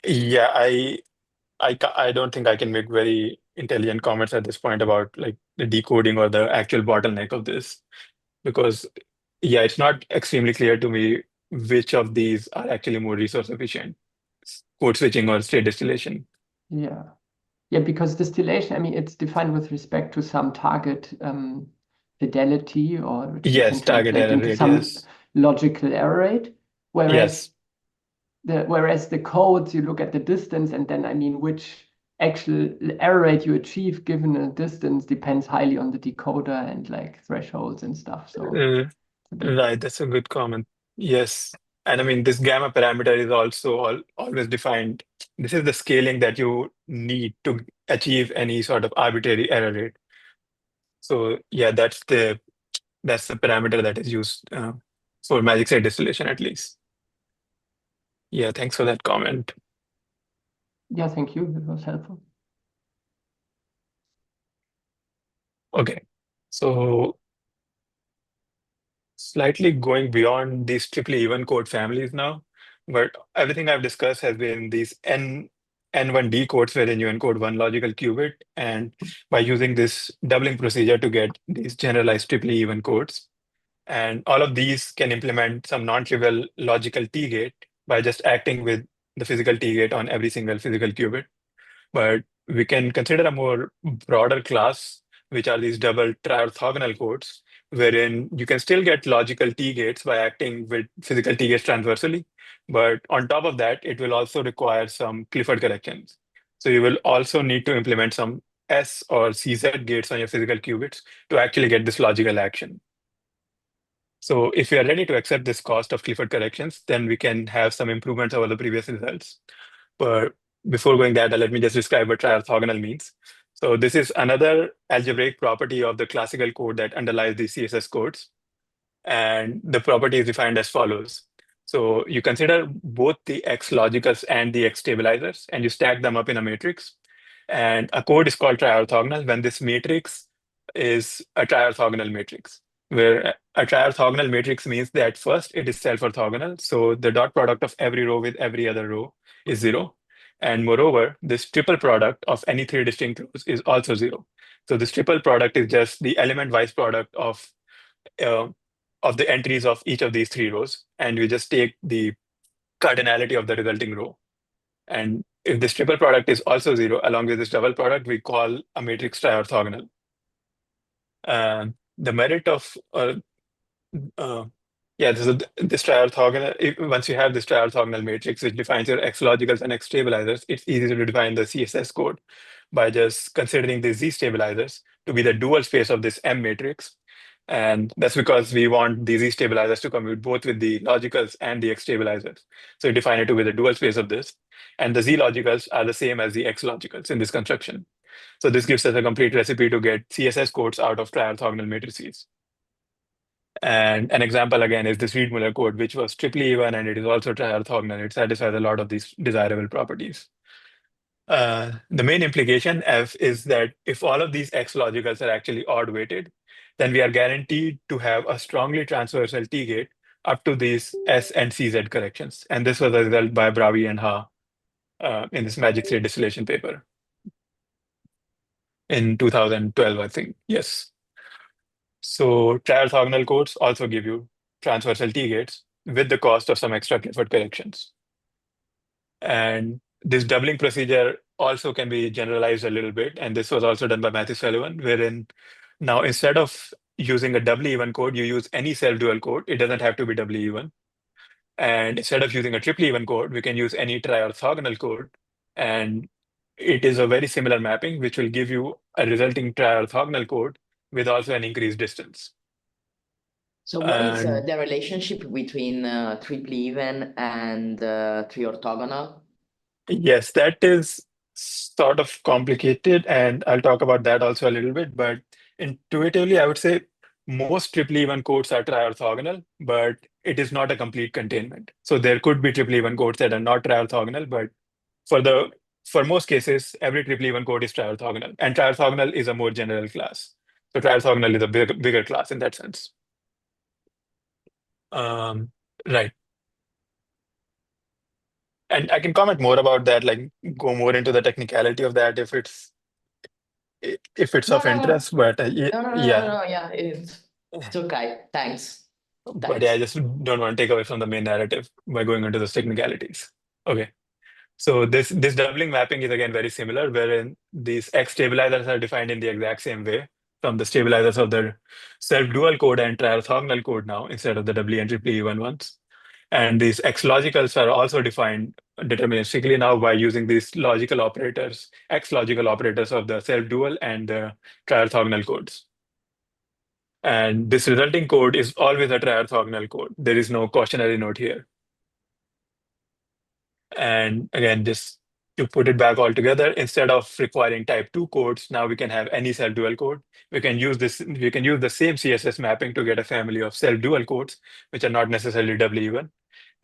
yeah, I don't think I can make very intelligent comments at this point about like the decoding or the actual bottleneck of this, because yeah, it's not extremely clear to me which of these are actually more resource efficient, code switching or state distillation. Yeah, because distillation, I mean, it's defined with respect to some target fidelity, or which we can Yes, target translate error into rate, some yes. logical error rate. Yes. Whereas the codes, you look at the distance, and then I mean, which actual error rate you achieve given a distance depends highly on the decoder and like thresholds and stuff. So Right, that's a good comment. Yes. And I mean, this gamma parameter is also always defined. This is the scaling that you need to achieve any sort of arbitrary error rate. So yeah, that's the parameter that is used for magic state distillation at least. Yeah, thanks for that comment. yeah, thank you. That was helpful. Okay, so slightly going beyond these triply even code families now, but everything I've discussed has been these N1D codes wherein you encode one logical qubit, and by using this doubling procedure to get these generalized triply even codes. And all of these can implement some non-trivial logical T-gate by just acting with the physical T-gate on every single physical qubit. But we can consider a more broader class, which are these double triorthogonal codes, wherein you can still get logical T-gates by acting with physical T-gates transversally. But on top of that, it will also require some Clifford corrections. So you will also need to implement some S or CZ gates on your physical qubits to actually get this logical action. So if we are ready to accept this cost of Clifford corrections, then we can have some improvements over the previous results. But before going that, let me just describe what triorthogonal means. So this is another algebraic property of the classical code that underlies the CSS codes. And the property is defined as follows. So you consider both the X logicals and the X stabilizers, and you stack them up in a matrix. And a code is called triorthogonal when this matrix is a triorthogonal matrix, where a triorthogonal matrix means that first it is self-orthogonal. So the dot product of every row with every other row is 0. And moreover, this triple product of any three distinct rows is also 0. So this triple product is just the element-wise product uh, of the entries of each of these three rows, and we just take the cardinality of the resulting row. And if this triple product is also 0, along with this double product, we call a matrix triorthogonal. The merit of this triorthogonal, once you have this triorthogonal matrix, which defines your X logicals and X stabilizers, it's easy to define the CSS code by just considering the Z stabilizers to be the dual space of this M matrix. And that's because we want the Z stabilizers to commute both with the logicals and the X stabilizers. So we define it to be the dual space of this. And the Z logicals are the same as the X logicals in this construction. So this gives us a complete recipe to get CSS codes out of triorthogonal matrices. And an example again is this Reed-Muller code, which was triply even, and it is also triorthogonal. It satisfies a lot of these desirable properties. The main implication is that if all of these X logicals are actually odd weighted, then we are guaranteed to have a strongly transversal T-gate up to these S and CZ corrections. And this was a result by Bravi and Ha in this magic state distillation paper in 2012, I think. Yes. So triorthogonal codes also give you transversal T-gates with the cost of some extra Clifford corrections. And this doubling procedure also can be generalized a little bit. And this was also done by Matthew Sullivan, wherein now instead of using a doubly even code, you use any self-dual code. It doesn't have to be doubly even. And instead of using a triply even code, we can use any triorthogonal code. And it is a very similar mapping, which will give you a resulting triorthogonal code with also an increased distance. So what is And the relationship between triple even and three orthogonal? yes, that is sort of complicated, and I'll talk about that also a little bit. But intuitively, I would say most triple even codes are triorthogonal, but it is not a complete containment. So there could be triple even codes that are not triorthogonal, but for most cases, every triple even code is triorthogonal, and triorthogonal is a more general class. So triorthogonal is a bigger class in that sense. Right. And I can comment more about that, like go more into the technicality of that if it's of No. interest. But No, yeah, it's okay. Thanks. but yeah, I just don't want to take away from the main narrative by going into those technicalities. Okay. So this doubling mapping is again very similar, wherein these X stabilizers are defined in the exact same way from the stabilizers of the self-dual code and triorthogonal code now instead of the doubly and triply even ones. And these X logicals are also defined deterministically now by using these logical operators, X logical operators of the self-dual and the triorthogonal codes. And this resulting code is always a triorthogonal code. There is no cautionary note here. And again, just to put it back all together, instead of requiring type 2 codes, now we can have any self-dual code. We can use the same CSS mapping to get a family of self-dual codes, which are not necessarily doubly even.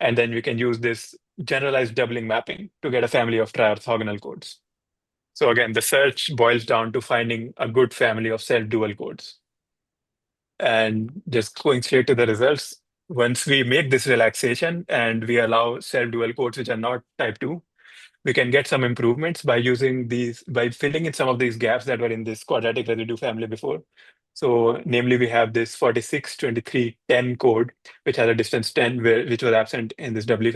And then we can use this generalized doubling mapping to get a family of triorthogonal codes. So again, the search boils down to finding a good family of self-dual codes. And just going straight to the results, once we make this relaxation and we allow self-dual codes which are not type 2, we can get some improvements by filling in some of these gaps that were in this quadratic residue family before. So namely, we have this 46, 23, 10 code, which has a distance 10, which was absent in this doubly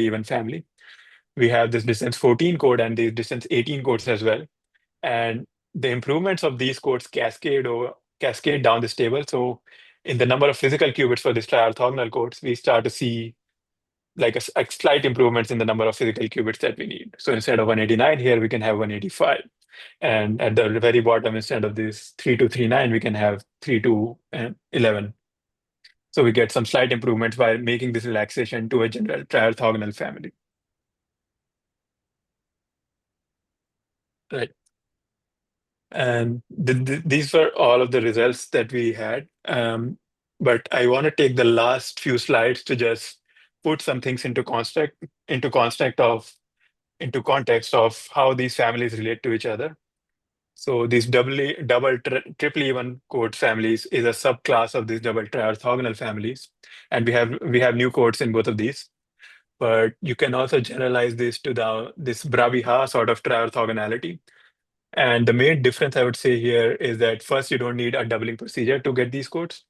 even family. We have this distance 14 code and the distance 18 codes as well. And the improvements of these codes cascade down this table. So in the number of physical qubits for this triorthogonal codes, we start to see like a slight improvements in the number of physical qubits that we need. So instead of 189 here, we can have 185. And at the very bottom, instead of this 3239, we can have 3211. So we get some slight improvements by making this relaxation to a general triorthogonal family. Right. And these were all of the results that we had. But I want to take the last few slides to just put some things into context of how these families relate to each other. So these triple even code families is a subclass of these double triorthogonal families, and we have new codes in both of these. But you can also generalize this to this Bravija sort of triorthogonality. And the main difference I would say here is that first, you don't need a doubling procedure to get these codes.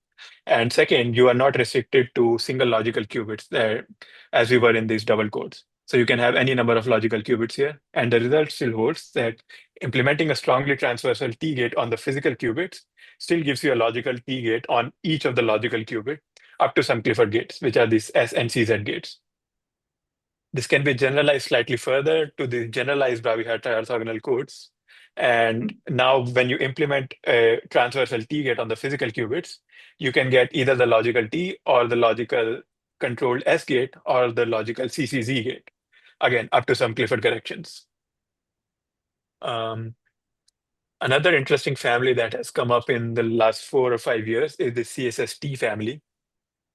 And second, you are not restricted to single logical qubits there, as we were in these double codes. So you can have any number of logical qubits here. And the result still holds that implementing a strongly transversal T-gate on the physical qubits still gives you a logical T-gate on each of the logical qubit up to some Clifford gates, which are these S and CZ gates. This can be generalized slightly further to the generalized Bravija triorthogonal codes. And now when you implement a transversal T-gate on the physical qubits, you can get either the logical T or the logical controlled S gate or the logical CCZ gate, again, up to some Clifford corrections. Another interesting family that has come up in the last 4 or 5 years is the CSST family.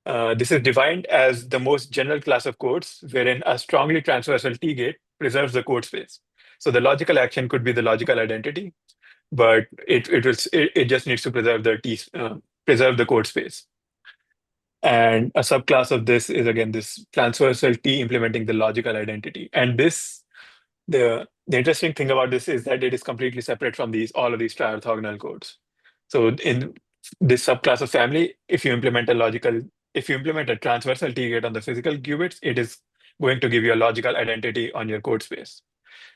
This is defined as the most general class of codes wherein a strongly transversal T-gate preserves the code space. So the logical action could be the logical identity, but it just needs to preserve preserve the code space. And a subclass of this is again this transversal T implementing the logical identity. And the interesting thing about this is that it is completely separate from all of these triorthogonal codes. So in this subclass of family, if you implement a transversal T-gate on the physical qubits, it is going to give you a logical identity on your code space.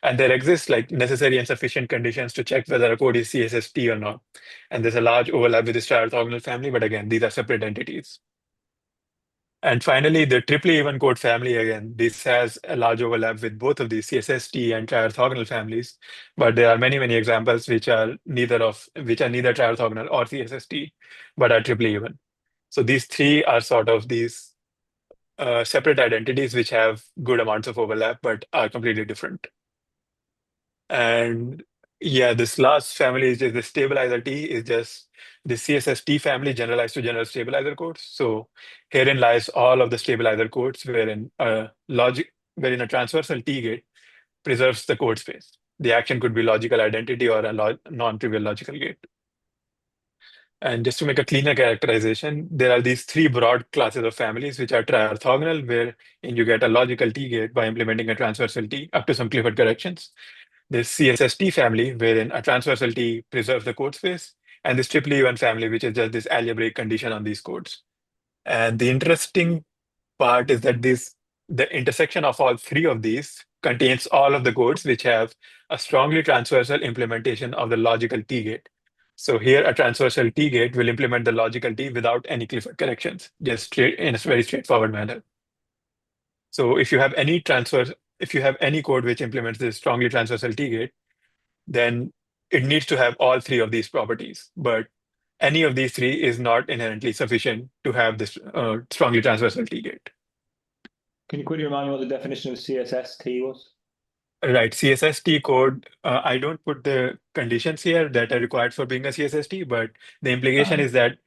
And there exists like necessary and sufficient conditions to check whether a code is CSST or not. And there's a large overlap with this triorthogonal family, but again, these are separate entities. And finally, the triply even code family, again, this has a large overlap with both of these CSST and triorthogonal families, but there are many, many examples which are neither triorthogonal or CSST, but are triply even. So these three are sort of these separate identities which have good amounts of overlap, but are completely different. And yeah, this last family is just the stabilizer T is just the CSST family generalized to general stabilizer codes. So herein lies all of the stabilizer codes wherein a transversal T gate preserves the code space. The action could be logical identity or a non-trivial logical gate. And just to make a cleaner characterization, there are these three broad classes of families which are triorthogonal, wherein you get a logical T gate by implementing a transversal T up to some Clifford corrections. This CSST family, wherein a transversal T preserves the code space, and this triply even family, which is just this algebraic condition on these codes. And the interesting part is that the intersection of all three of these contains all of the codes which have a strongly transversal implementation of the logical T gate. So here, a transversal T gate will implement the logical T without any Clifford corrections, just in a very straightforward manner. So if you have any code which implements this strongly transversal T gate, then it needs to have all three of these properties. But any of these three is not inherently sufficient to have this strongly transversal T gate. Can you quickly remind me what the definition of CSST was? Right, CSST code, I don't put the conditions here that are required for being a CSST, but the implication is that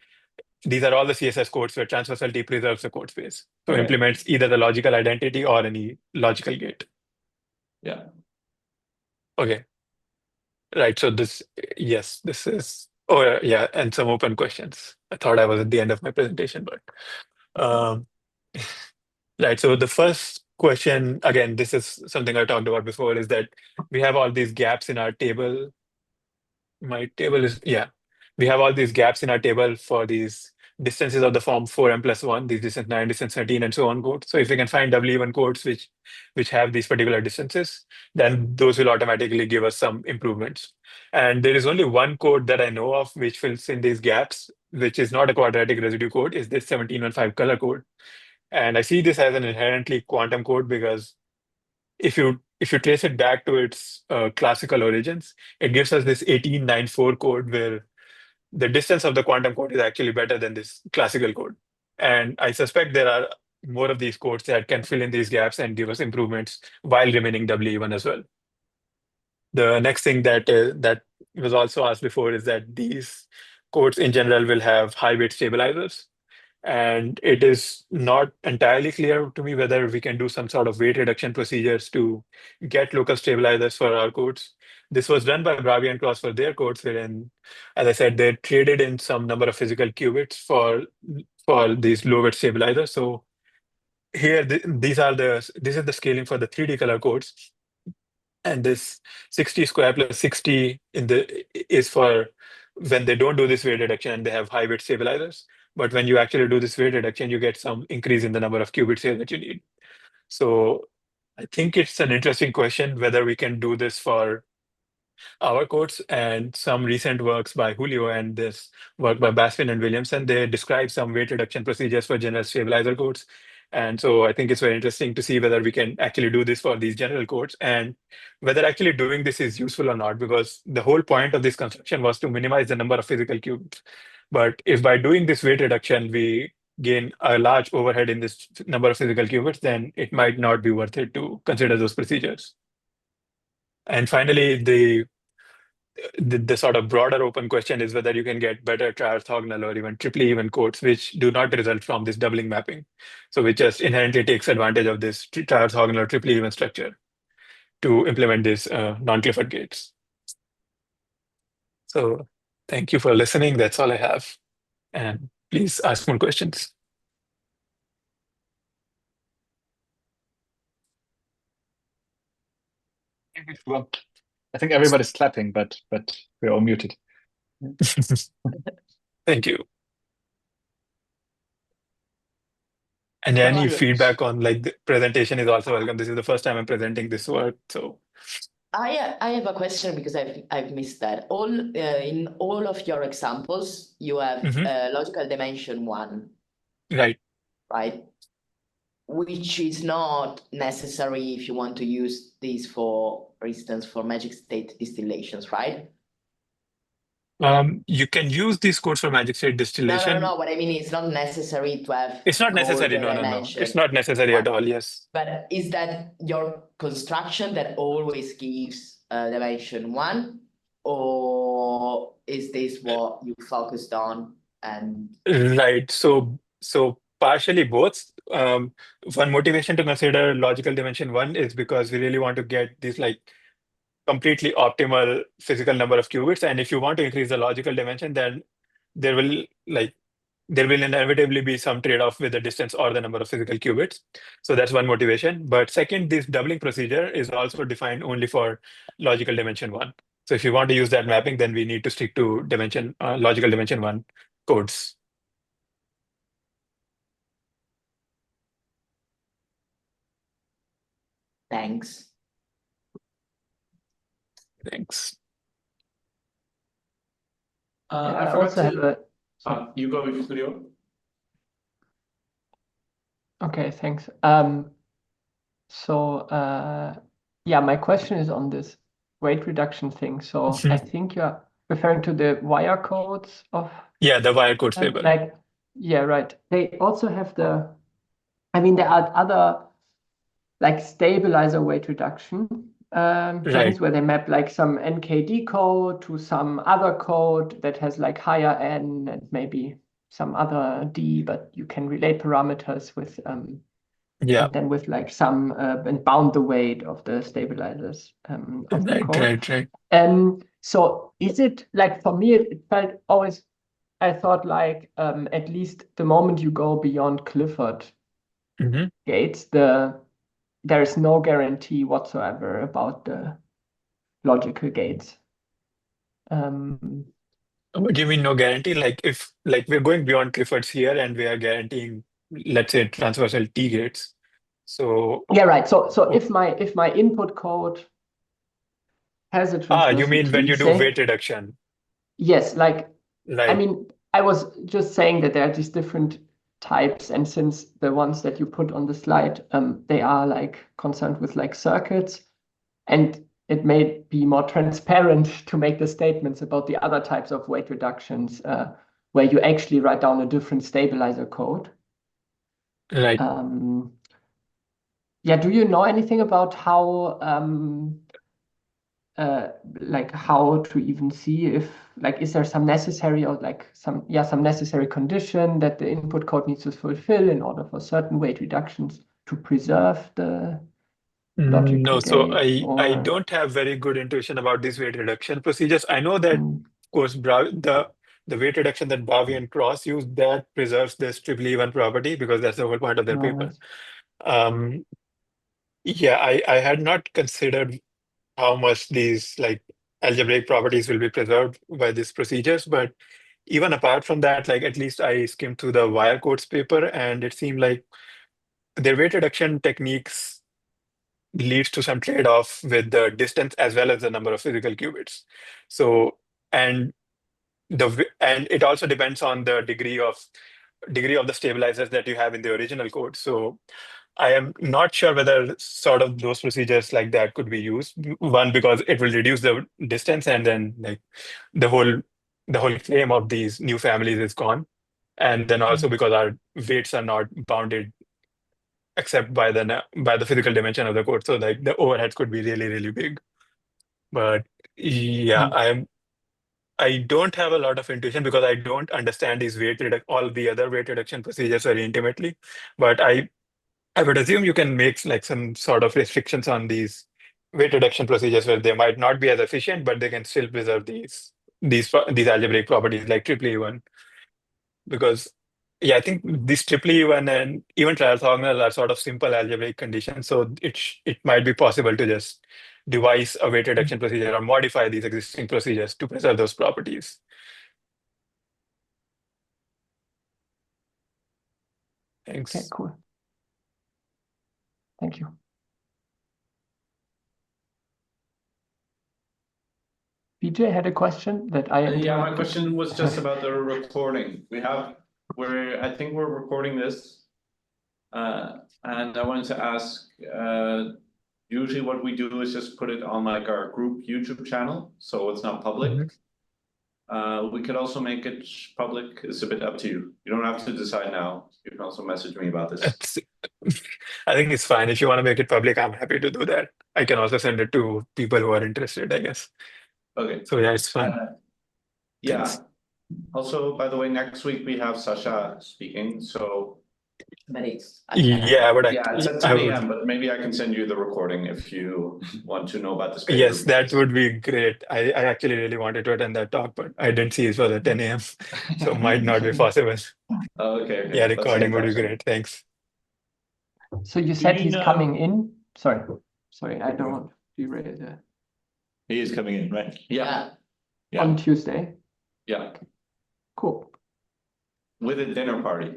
these are all the CSS codes where transversal T preserves the code space. So Okay. implements either the logical identity or any logical gate. Yeah. Okay. Right, so this is, oh yeah, and some open questions. I thought I was at the end of my presentation, but right, so the first question, again, this is something I talked about before, is that we have all these gaps in our table. My table is, yeah, we have all these gaps in our table for these distances of the form 4m+1, these distance 9, distance 13, and so on codes. So if we can find W1 codes which have these particular distances, then those will automatically give us some improvements. And there is only one code that I know of which fills in these gaps, which is not a quadratic residue code, is this 1715 color code. And I see this as an inherently quantum code because if you trace it back to its classical origins, it gives us this 1894 code where the distance of the quantum code is actually better than this classical code. And I suspect there are more of these codes that can fill in these gaps and give us improvements while remaining WE1 as well. The next thing that was also asked before is that these codes in general will have high weight stabilizers. And it is not entirely clear to me whether we can do some sort of weight reduction procedures to get local stabilizers for our codes. This was done by Bravi and Cross for their codes, wherein, as I said, they traded in some number of physical qubits for these low weight stabilizers. So here, this is the scaling for the 3D color codes, and this 60 square plus 60 is for when they don't do this weight reduction and they have high weight stabilizers. But when you actually do this weight reduction, you get some increase in the number of qubits here that you need. So I think it's an interesting question whether we can do this for our codes. And some recent works by Julio and this work by Basfin and Williamson, they describe some weight reduction procedures for general stabilizer codes. And so I think it's very interesting to see whether we can actually do this for these general codes and whether actually doing this is useful or not, because the whole point of this construction was to minimize the number of physical qubits. But if by doing this weight reduction, we gain a large overhead in this number of physical qubits, then it might not be worth it to consider those procedures. And finally, the sort of broader open question is whether you can get better tri-orthogonal or even triply even codes which do not result from this doubling mapping. So which just inherently takes advantage of this tri-orthogonal or triply even structure to implement these non-Clifford gates. So thank you for listening. That's all I have. And please ask more questions. Well, I think everybody's clapping, but we're all muted. Thank you. And any feedback on like the presentation is also welcome. This is the first time I'm presenting this work, so. I have a question because I've missed that. In all of your examples, you have logical dimension 1. Right. Right? Which is not necessary if you want to use these for instance, for magic state distillations, right? You can use these codes for magic state distillation. No. What I mean, it's not necessary to have. It's not necessary. the No. dimension. It's not necessary at all. Yes. But is that your construction that always gives dimension 1, or is this what you focused on? And Right. So partially both. One motivation to consider logical dimension 1 is because we really want to get this like completely optimal physical number of qubits. And if you want to increase the logical dimension, then there will inevitably be some trade-off with the distance or the number of physical qubits. So that's one motivation. But second, this doubling procedure is also defined only for logical dimension 1. So if you want to use that mapping, then we need to stick to logical dimension 1 codes. Thanks. Thanks. I I forgot also have to. a. You go, Julio. Okay, thanks. Yeah, my question is on this weight reduction thing. So I think you're referring to the wire codes of Yeah, the wire codes table. yeah, right. They also have I mean, there are other like stabilizer weight reduction things where they map like some NKD code to some other code that has like higher N and maybe some other D, but you can relate parameters with and then with like some and bound the weight of the stabilizers of the code. Right. So is it like, for me it felt always, I thought like at least the moment you go beyond Clifford gates, there is no guarantee whatsoever about the logical gates. What do you mean no guarantee? Like if we're going beyond Clifford's here and we are guaranteeing, let's say, transversal T-gates. So yeah, right. So if my input code has a transversal you mean when you do weight reduction? Yes, like Right. I mean, I was just saying that there are these different types, and since the ones that you put on the slide, they are like concerned with like circuits, and it may be more transparent to make the statements about the other types of weight reductions where you actually write down a different stabilizer code. Right. Yeah, do you know anything about how like how to even see if like is there some necessary or like some necessary condition that the input code needs to fulfill in order for certain weight reductions to preserve the logical No, so gate, I or don't have very good intuition about these weight reduction procedures. I know that, of course, the weight reduction that Bowie and Cross use, that preserves this triple even property because that's the whole point of their paper. Um, yeah, I had not considered how much these like algebraic properties will be preserved by these procedures, but even apart from that, like at least I skimmed through the wire codes paper, and it seemed like their weight reduction techniques leads to some trade-off with the distance as well as the number of physical qubits. So, and and it also depends on the degree of the stabilizers that you have in the original code. So I am not sure whether sort of those procedures like that could be used. One, because it will reduce the distance, and then like the whole claim of these new families is gone. And then also because our weights are not bounded except by the physical dimension of the code. So like the overheads could be really, really big. But yeah, I don't have a lot of intuition because I don't understand these all the other weight reduction procedures very intimately. But I would assume you can make like some sort of restrictions on these weight reduction procedures where they might not be as efficient, but they can still preserve these algebraic properties like triple even. Because yeah, I think these triple even and even triorthogonal are sort of simple algebraic conditions. So it might be possible to just devise a weight reduction procedure or modify these existing procedures to preserve those properties. Thanks. okay, cool. Thank you. BJ had a question that I Yeah, my interrupted. question was just about the recording. I think we're recording this. And I wanted to ask, usually what we do is just put it on like our group YouTube channel, so it's not public. We could also make it public. It's a bit up to you. You don't have to decide now. You can also message me about this. I think it's fine. If you want to make it public, I'm happy to do that. I can also send it to people who are interested, I guess. Okay. So yeah, it's fine. Yeah. Thanks. Also, by the way, next week we have Sasha speaking, so But it's Yeah, but yeah, it's at 10 a.m., but maybe I can send you the recording if you want to know about this paper. yes, that would be great. I actually really wanted to attend that talk, but I didn't see it was at 10 a.m. So might not be possible. Oh, okay. Yeah, Let's stay recording in would be touch then. great. Thanks. So you said you he's know- coming in? Sorry, I don't want to derail that. He is coming in, right? Yeah, Yeah. On Tuesday. yeah, Cool. with a dinner party.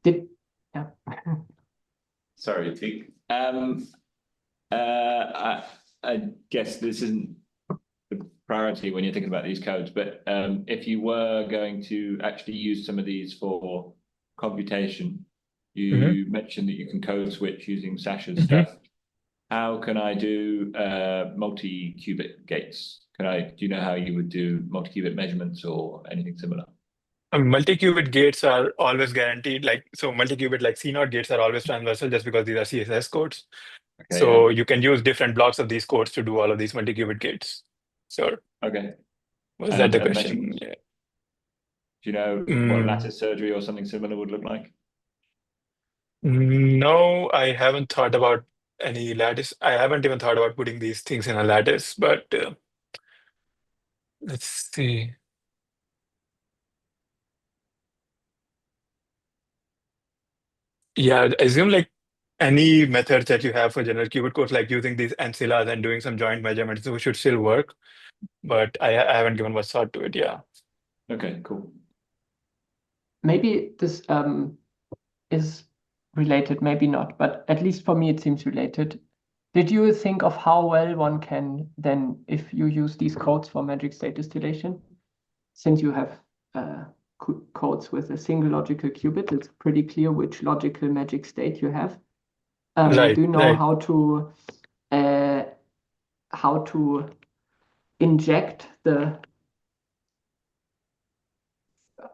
Yeah. Sorry, Teak. I guess this isn't the priority when you're thinking about these codes, but if you were going to actually use some of these for computation, you mentioned that you can code switch using Sasha's stuff. How can I do multi-qubit gates? Do you know how you would do multi-qubit measurements or anything similar? Multi-qubit gates are always guaranteed. So multi-qubit like C0 gates are always transversal just because these are CSS codes. Okay, So you can use different blocks of these codes to do all of these multi-qubit gates. So okay. was that the And question? measurements? Yeah. Do you know what lattice surgery or something similar would look like? No, I haven't thought about any lattice. I haven't even thought about putting these things in a lattice, but let's see. Yeah, I assume like any methods that you have for general qubit codes, like using these ancillas and doing some joint measurements, those should still work. But I haven't given much thought to it. Yeah. Okay, cool. Maybe this is related, maybe not, but at least for me it seems related. Did you think of how well one can then, if you use these codes for magic state distillation, since you have codes with a single logical qubit, it's pretty clear which logical magic state you have. Right, do you know right. how to inject the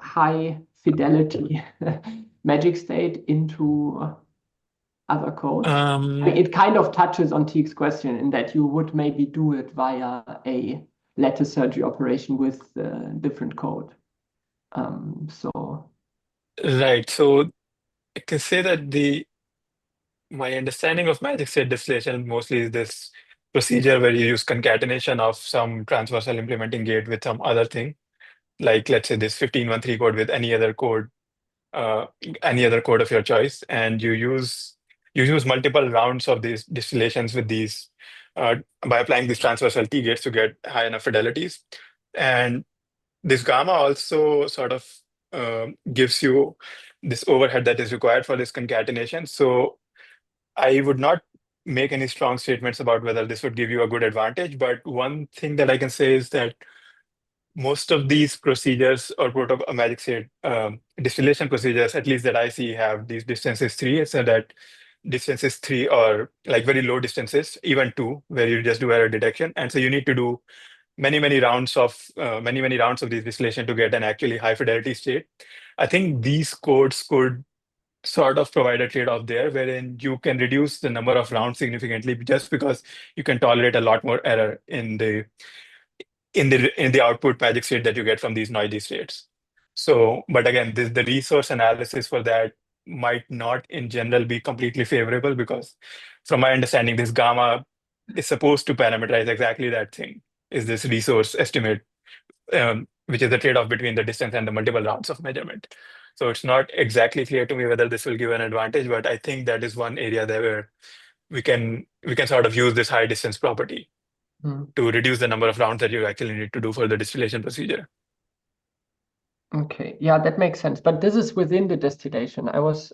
high fidelity magic state into other codes? I mean, it kind of touches on Teague's question in that you would maybe do it via a lattice surgery operation with different code. Right. So I can say that my understanding of magic state distillation mostly is this procedure where you use concatenation of some transversal implementing gate with some other thing, like let's say this 1513 code with uh, any other code of your choice, and you use multiple rounds of these distillations with these by applying these transversal T-gates to get high enough fidelities. And this gamma also sort of gives you this overhead that is required for this concatenation. So I would not make any strong statements about whether this would give you a good advantage, but one thing that I can say is that most of these procedures or protocol magic state distillation procedures, at least that I see, have these distances 3, so that distances 3 or like very low distances, even 2, where you just do error detection. And so you need to do many rounds of many rounds of these distillation to get an actually high fidelity state. I think these codes could sort of provide a trade-off there, wherein you can reduce the number of rounds significantly just because you can tolerate a lot more error in the output magic state that you get from these noisy states. So, but again, the resource analysis for that might not in general be completely favorable, because from my understanding, this gamma is supposed to parameterize exactly that thing, is this resource estimate, which is the trade-off between the distance and the multiple rounds of measurement. So it's not exactly clear to me whether this will give an advantage, but I think that is one area there where we can sort of use this high distance property to reduce the number of rounds that you actually need to do for the distillation procedure. Okay, yeah, that makes sense. But this is within the distillation. I was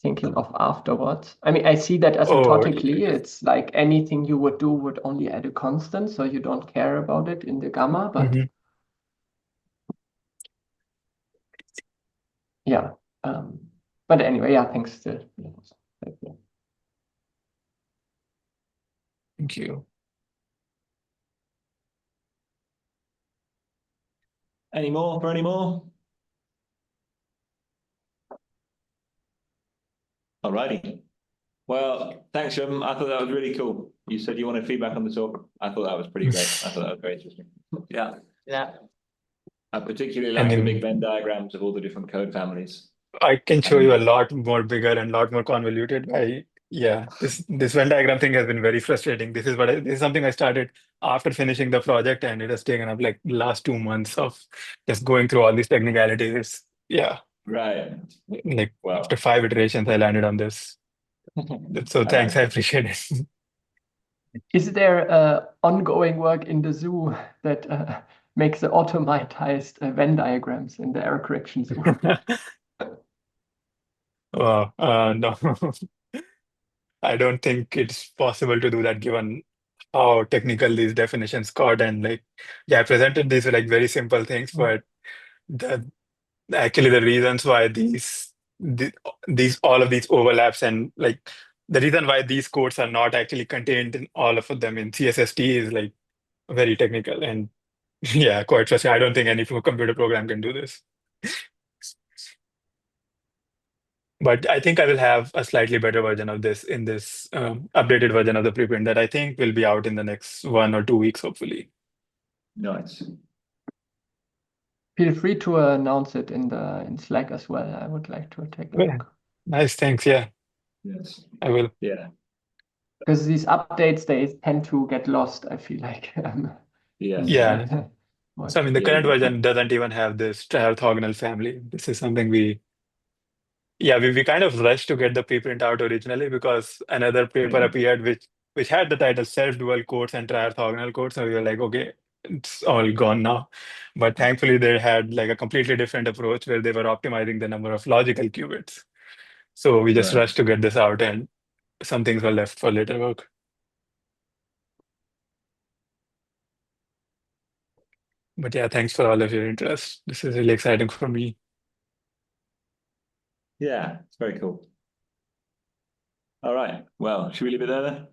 thinking of afterwards. I mean, I see that asymptotically, it's like anything you would do would only add a constant, so you don't care about it in the gamma, but yeah. But anyway, yeah, thanks still. Thank you. Thank you. Any more for any more? Alrighty. Well, thanks, Shubham. I thought that was really cool. You said you wanted feedback on the talk. I thought that was pretty great. I thought that was very interesting. Yeah. Yeah. I particularly like the big Venn diagrams of all the different code families. I can show you a lot more bigger and a lot more convoluted. This Venn diagram thing has been very frustrating. This is something I started after finishing the project, and it has taken up like the last 2 months of just going through all these technicalities. Yeah. Right. Like after 5 iterations, I landed on this. So thanks, I appreciate it. Is there ongoing work in the zoo that makes the automatized Venn diagrams in the error correction zoo? No. I don't think it's possible to do that given how technical these definitions got. And I presented these like very simple things, but the actually the reasons why all of these overlaps, and like the reason why these codes are not actually contained in all of them in CSST is like very technical, and quite frustrating. I don't think any computer program can do this. But I think I will have a slightly better version of this in this updated version of the preprint that I think will be out in the next 1 or 2 weeks, hopefully. Nice. Feel free to announce it in Slack as well. I would like to take a look. Nice, thanks. Yeah. Yes. I will. Yeah. Because these updates, they tend to get lost, I feel like. Yeah. So I mean, the current version doesn't even have this orthogonal family. This is something we kind of rushed to get the preprint out originally because another paper appeared which had the title self-dual codes and tri-orthogonal codes. So we were like, okay, it's all gone now. But thankfully they had like a completely different approach where they were optimizing the number of logical qubits. So we just rushed to get this out, and some things were left for later work. But yeah, thanks for all of your interest. This is really exciting for me. Yeah, it's very cool. All right. Well, should we leave it there then?